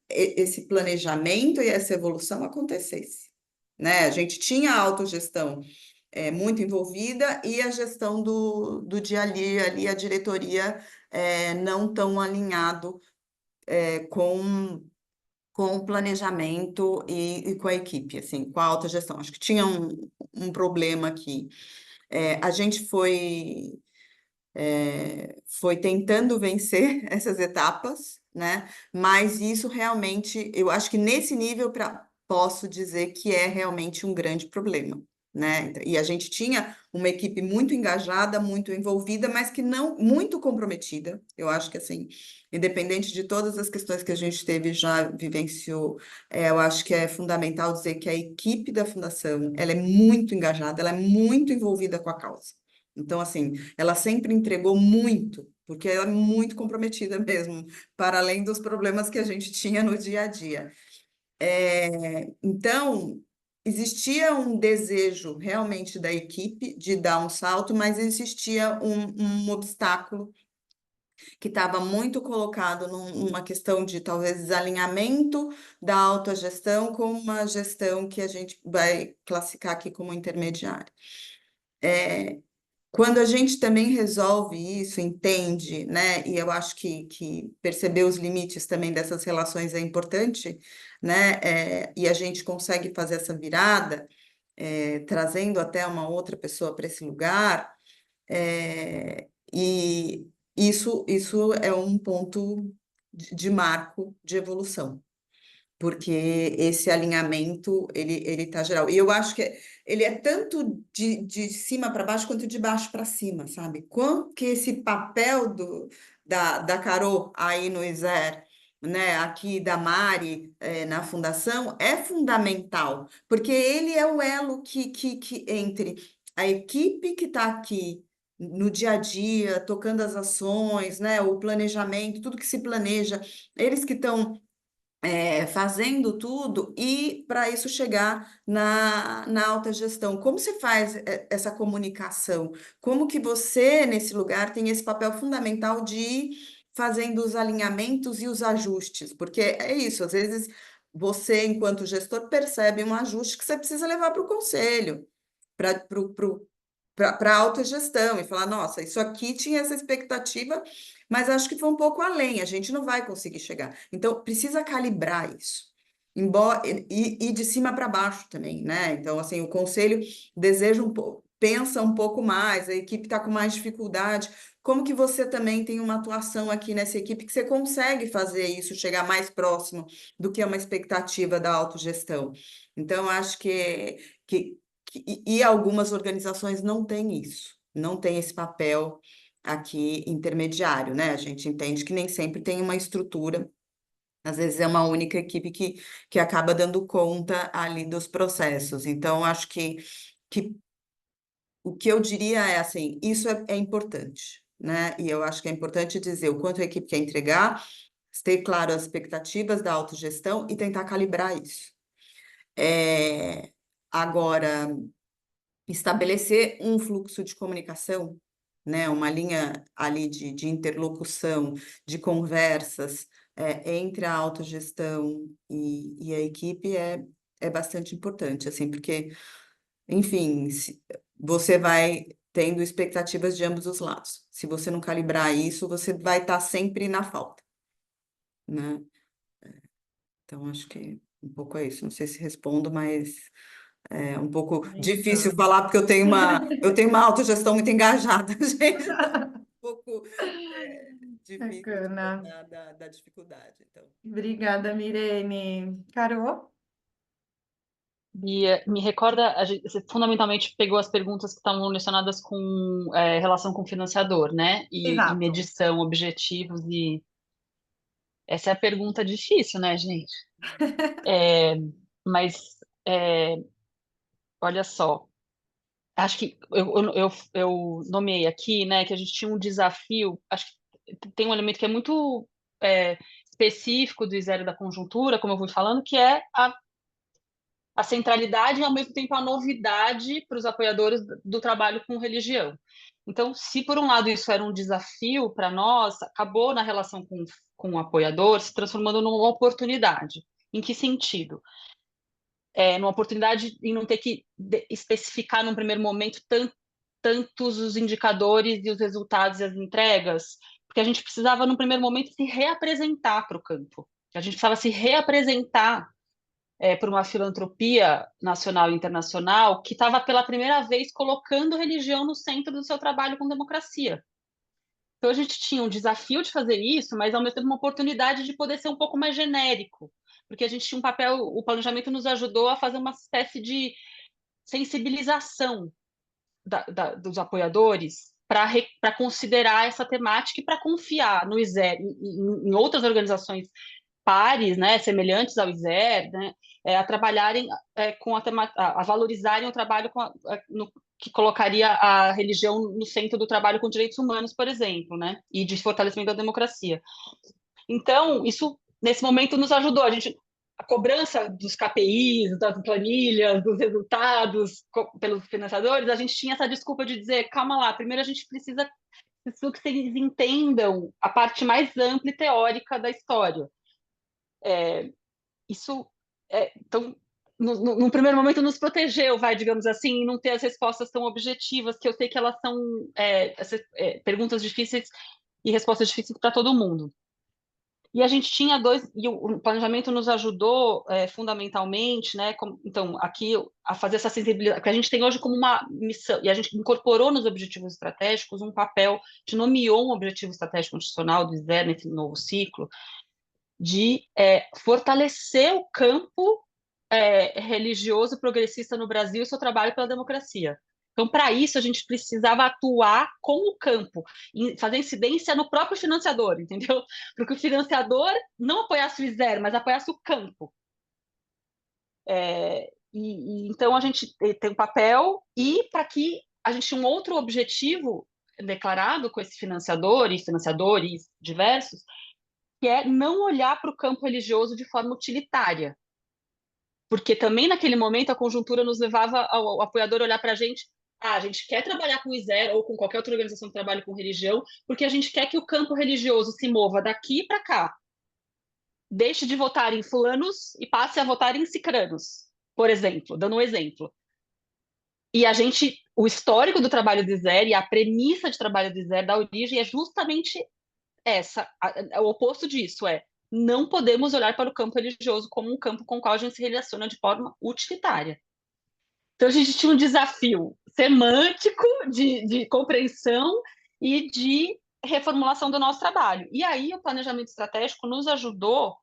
esse planejamento e essa evolução acontecesse, né? A gente tinha a autogestão muito envolvida e a gestão do dia a dia ali, a diretoria não tão alinhado com o planejamento e com a equipe, assim, com a autogestão. Acho que tinha um problema aqui. A gente foi tentando vencer essas etapas, né? Mas isso realmente, eu acho que nesse nível posso dizer que é realmente um grande problema, né? E a gente tinha uma equipe muito engajada, muito envolvida, mas que não muito comprometida. Eu acho que assim, independente de todas as questões que a gente teve já vivenciou, eu acho que é fundamental dizer que a equipe da fundação, ela é muito engajada, ela é muito envolvida com a causa. Então, assim, ela sempre entregou muito, porque ela é muito comprometida mesmo, para além dos problemas que a gente tinha no dia a dia. Então, existia um desejo realmente da equipe de dar um salto, mas existia um obstáculo que estava muito colocado numa questão de talvez desalinhamento da autogestão com uma gestão que a gente vai classificar aqui como intermediária. Quando a gente também resolve isso, entende, né? E eu acho que perceber os limites também dessas relações é importante, né? E a gente consegue fazer essa virada, trazendo até uma outra pessoa para esse lugar, e isso é um ponto de marco de evolução, porque esse alinhamento, ele tá geral. E eu acho que ele é tanto de cima para baixo quanto de baixo para cima, sabe? Quanto que esse papel da Carol aí no ISER né, aqui da Mari, na fundação, é fundamental, porque ele é o elo que entre a equipe que está aqui no dia a dia, tocando as ações, né, o planejamento, tudo que se planeja, eles que estão fazendo tudo e para isso chegar na alta gestão. Como você faz essa comunicação? Como que você, nesse lugar, tem esse papel fundamental de ir fazendo os alinhamentos e os ajustes? Porque é isso, às vezes você, enquanto gestor, percebe um ajuste que você precisa levar para o conselho, para a autogestão e falar, nossa, isso aqui tinha essa expectativa, mas acho que foi um pouco além, a gente não vai conseguir chegar. Então, precisa calibrar isso. Embora, e de cima para baixo também, né? Então, assim, o conselho deseja um pouco, pensa um pouco mais, a equipe está com mais dificuldade. Como que você também tem uma atuação aqui nessa equipe que você consegue fazer isso, chegar mais próximo do que é uma expectativa da autogestão? Então, acho que e algumas organizações não têm isso, não têm esse papel aqui intermediário, né? A gente entende que nem sempre tem uma estrutura, às vezes é uma única equipe que acaba dando conta ali dos processos. Então, acho que o que eu diria é assim, isso é importante, né? E eu acho que é importante dizer o quanto a equipe quer entregar, ter claro as expectativas da autogestão e tentar calibrar isso. Agora, estabelecer um fluxo de comunicação, né, uma linha ali de interlocução, de conversas entre a autogestão e a equipe é bastante importante, assim, porque, enfim, você vai tendo expectativas de ambos os lados. Se você não calibrar isso, você vai estar sempre na falta, né? Então, acho que um pouco é isso. Não sei se respondo, mas é um pouco difícil Então. falar, porque eu tenho uma autogestão muito engajada, gente. Um pouco difícil de Bacana. falar da dificuldade. Então. Obrigada, Mirene. Carol? Bia, me recorda, você fundamentalmente pegou as perguntas que estavam relacionadas com relação com o financiador, né? E Exato. medição, objetivos, e essa é a pergunta difícil, né, gente? É, mas olha só, acho que eu nomeei aqui, né, que a gente tinha um desafio, acho que tem um elemento que é muito específico do zero da conjuntura, como eu fui falando, que é a centralidade e, ao mesmo tempo, a novidade para os apoiadores do trabalho com religião. Então, se por um lado isso era um desafio para nós, acabou na relação com o apoiador se transformando numa oportunidade. Em que sentido? Numa oportunidade em não ter que especificar num primeiro momento tantos os indicadores e os resultados e as entregas, porque a gente precisava, num primeiro momento, se reapresentar para o campo. A gente precisava se reapresentar por uma filantropia nacional e internacional que estava pela primeira vez colocando religião no centro do seu trabalho com democracia. Então a gente tinha um desafio de fazer isso, mas ao mesmo tempo uma oportunidade de poder ser um pouco mais genérico, porque a gente tinha um papel, o planejamento nos ajudou a fazer uma espécie de sensibilização dos apoiadores para considerar essa temática e para confiar no ISER, em outras organizações pares, né, semelhantes ao ISER, né, a trabalharem com a valorizarem o trabalho que colocaria a religião no centro do trabalho com direitos humanos, por exemplo, né, e de fortalecimento da democracia. Então, isso nesse momento nos ajudou. A cobrança dos KPIs, das planilhas, dos resultados pelos financiadores, a gente tinha essa desculpa de dizer, calma lá, primeiro a gente precisa que vocês entendam a parte mais ampla e teórica da história. Isso, então, no primeiro momento, nos protegeu, digamos assim, e não ter as respostas tão objetivas, que eu sei que elas são perguntas difíceis e respostas difíceis para todo mundo. E a gente tinha e o planejamento nos ajudou fundamentalmente, né? Então, aqui, a fazer essa sensibilização, que a gente tem hoje como uma missão, e a gente incorporou nos objetivos estratégicos um papel, a gente nomeou um objetivo estratégico institucional do ISER nesse novo ciclo, de fortalecer o campo religioso progressista no Brasil e seu trabalho pela democracia. Então, para isso, a gente precisava atuar com o campo, fazer incidência no próprio financiador, entendeu? Porque o financiador não apoiasse o ISER, mas apoiasse o campo. Então, a gente tem um papel, e para que a gente tinha um outro objetivo declarado com esse financiador e financiadores diversos, que é não olhar para o campo religioso de forma utilitária. Porque também naquele momento a conjuntura nos levava ao apoiador olhar para a gente quer trabalhar com o ISER ou com qualquer outra organização que trabalhe com religião, porque a gente quer que o campo religioso se mova daqui para cá. Deixe de votar em fulanos e passe a votar em cicranos, por exemplo, dando um exemplo. E o histórico do trabalho do ISER e a premissa de trabalho do ISER da origem é justamente o oposto disso, não podemos olhar para o campo religioso como um campo com o qual a gente se relaciona de forma utilitária. Então, a gente tinha um desafio semântico de compreensão e de reformulação do nosso trabalho. E aí, o planejamento estratégico nos ajudou,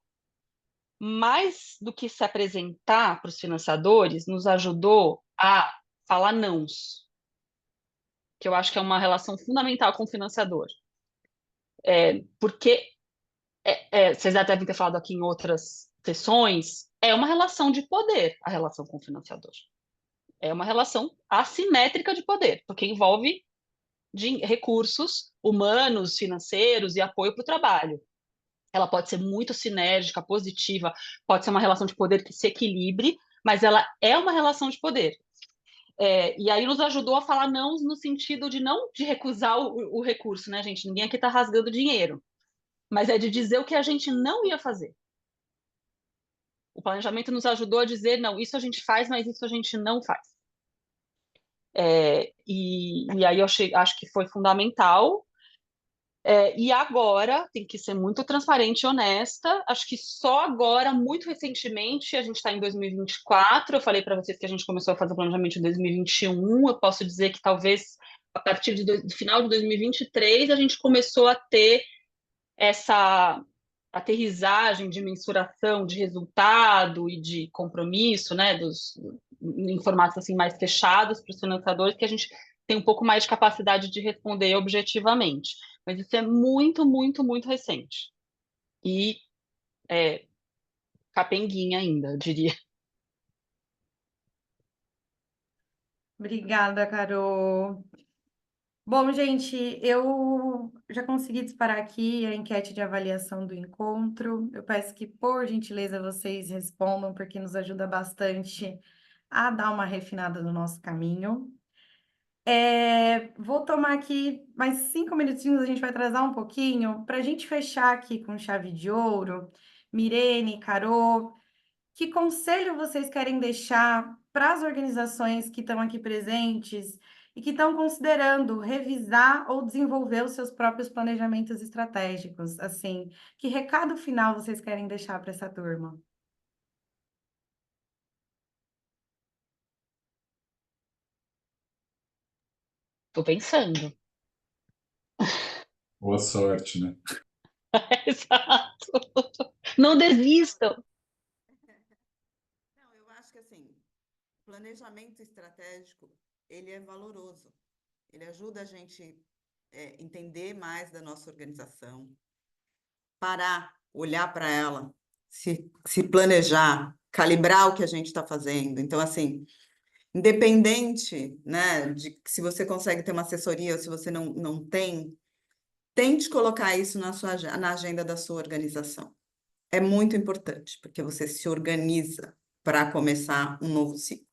mais do que se apresentar para os financiadores, nos ajudou a falar nãos, que eu acho que é uma relação fundamental com o financiador. Porque, vocês já devem ter falado aqui em outras sessões, é uma relação de poder, a relação com o financiador. É uma relação assimétrica de poder, porque envolve recursos humanos, financeiros e apoio para o trabalho. Ela pode ser muito sinérgica, positiva, pode ser uma relação de poder que se equilibre, mas ela é uma relação de poder. E aí nos ajudou a falar não no sentido de não de recusar o recurso, né, gente? Ninguém aqui está rasgando dinheiro, mas é de dizer o que a gente não ia fazer. O planejamento nos ajudou a dizer, não, isso a gente faz, mas isso a gente não faz. E aí eu acho que foi fundamental. E agora, tem que ser muito transparente e honesta, acho que só agora, muito recentemente, a gente está em 2024, eu falei para vocês que a gente começou a fazer o planejamento em 2021, eu posso dizer que talvez a partir do final de 2023 a gente começou a ter essa aterrissagem de mensuração de resultado e de compromisso, né, em formatos assim mais fechados para os financiadores, que a gente tem um pouco mais de capacidade de responder objetivamente. Mas isso é muito, muito, muito recente. E capenguinha ainda, eu diria. Obrigada, Carol. Bom, gente, eu já consegui disparar aqui a enquete de avaliação do encontro. Eu peço que, por gentileza, vocês respondam, porque nos ajuda bastante a dar uma refinada no nosso caminho. Vou tomar aqui mais 5 minutinhos, a gente vai atrasar um pouquinho, para a gente fechar aqui com chave de ouro. Mirene, Carol, que conselho vocês querem deixar para as organizações que estão aqui presentes e que estão considerando revisar ou desenvolver os seus próprios planejamentos estratégicos? Assim, que recado final vocês querem deixar para essa turma? Estou pensando. Boa sorte, né? Exato. Não desistam. Não, eu acho que assim, planejamento estratégico, ele é valoroso. Ele ajuda a gente entender mais da nossa organização, parar, olhar para ela, se planejar, calibrar o que a gente está fazendo. Então, assim, independente, né, de se você consegue ter uma assessoria ou se você não tem, tente colocar isso na agenda da sua organização. É muito importante, porque você se organiza para começar um novo ciclo.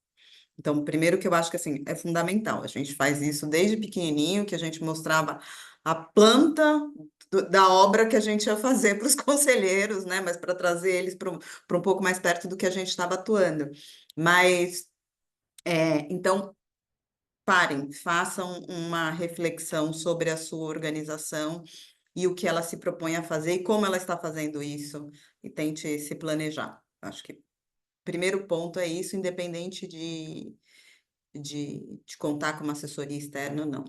Então, primeiro que eu acho que assim, é fundamental. A gente faz isso desde pequenininho, que a gente mostrava a planta da obra que a gente ia fazer para os conselheiros, né? Mas para trazer eles para um pouco mais perto do que a gente estava atuando. Mas, então, parem, façam uma reflexão sobre a sua organização e o que ela se propõe a fazer e como ela está fazendo isso, e tente se planejar. Acho que o primeiro ponto é isso, independente de contar com uma assessoria externa ou não.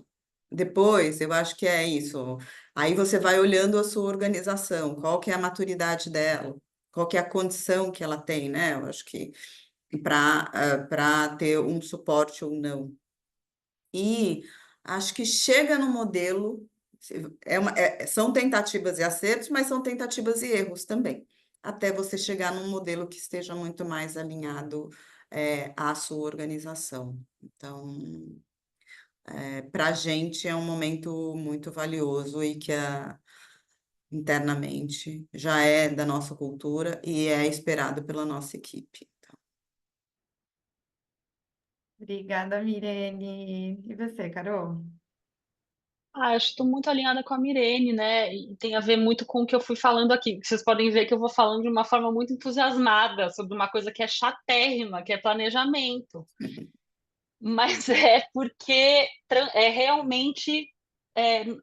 Depois, eu acho que é isso. Aí você vai olhando a sua organização, qual que é a maturidade dela, qual que é a condição que ela tem, né? Eu acho que para ter um suporte ou não. E acho que chega no modelo, são tentativas e acertos, mas são tentativas e erros também, até você chegar num modelo que esteja muito mais alinhado à sua organização. Então, para a gente é um momento muito valioso e que internamente já é da nossa cultura e é esperado pela nossa equipe. Então, Obrigada, Mirene. E você, Carol? Ah, eu estou muito alinhada com a Mirene, né? E tem a ver muito com o que eu fui falando aqui. Vocês podem ver que eu vou falando de uma forma muito entusiasmada sobre uma coisa que é chatérrima, que é planejamento. Mas é porque realmente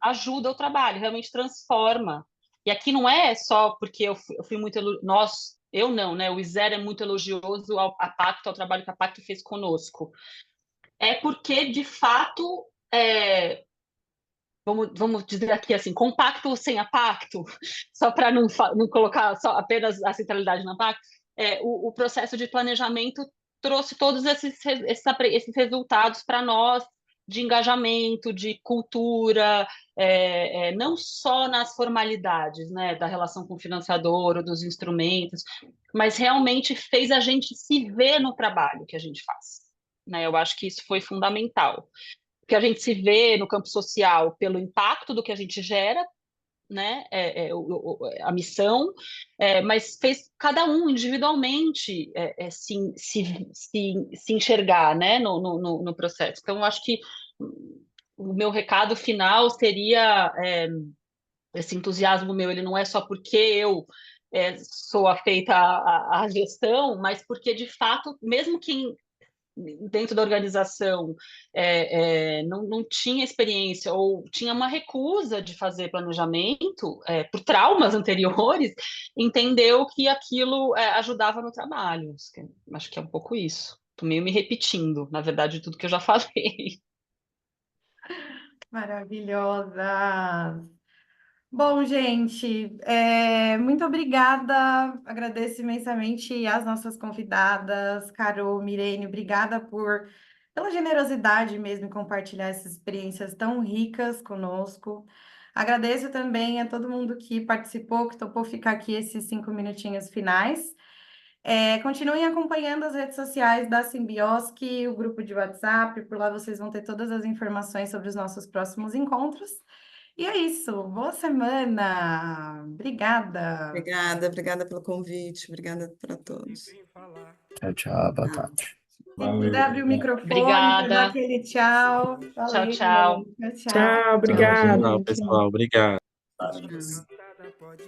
ajuda o trabalho, realmente transforma. E aqui não é só porque eu fui muito eu não, né? O Iser é muito elogioso a Pacto, ao trabalho que a Pacto fez conosco. É porque, de fato, vamos dizer aqui assim, com pacto ou sem a pacto, só para não colocar só apenas a centralidade na pacto, o processo de planejamento trouxe todos esses resultados para nós de engajamento, de cultura, não só nas formalidades, né, da relação com o financiador ou dos instrumentos, mas realmente fez a gente se ver no trabalho que a gente faz. Né? Eu acho que isso foi fundamental que a gente se vê no campo social pelo impacto do que a gente gera, né, a missão, mas fez cada um individualmente se enxergar, né, no processo. Então, eu acho que o meu recado final seria esse entusiasmo meu, ele não é só porque eu sou afeita à gestão, mas porque, de fato, mesmo quem dentro da organização não tinha experiência ou tinha uma recusa de fazer planejamento por traumas anteriores, entendeu que aquilo ajudava no trabalho. Acho que é um pouco isso. Estou meio me repetindo, na verdade, tudo que eu já falei. Maravilhosa. Bom, gente, muito obrigada. Agradeço imensamente às nossas convidadas, Carol, Mirene, obrigada pela generosidade mesmo em compartilhar essas experiências tão ricas conosco. Agradeço também a todo mundo que participou, que topou ficar aqui esses 5 minutinhos finais. Continuem acompanhando as redes sociais da Simbiosque, o grupo de WhatsApp, por lá vocês vão ter todas as informações sobre os nossos próximos encontros. E é isso, boa semana! Obrigada! obrigada pelo convite, obrigada para todos. Tchau, tchau, boa Ah. tarde. Quem quiser abrir o microfone para dar Obrigada. aquele tchau, Tchau, valeu! tchau. Tchau, tchau! Tchau, Tchau, obrigada. gente. Pessoal, obrigado. Tchau.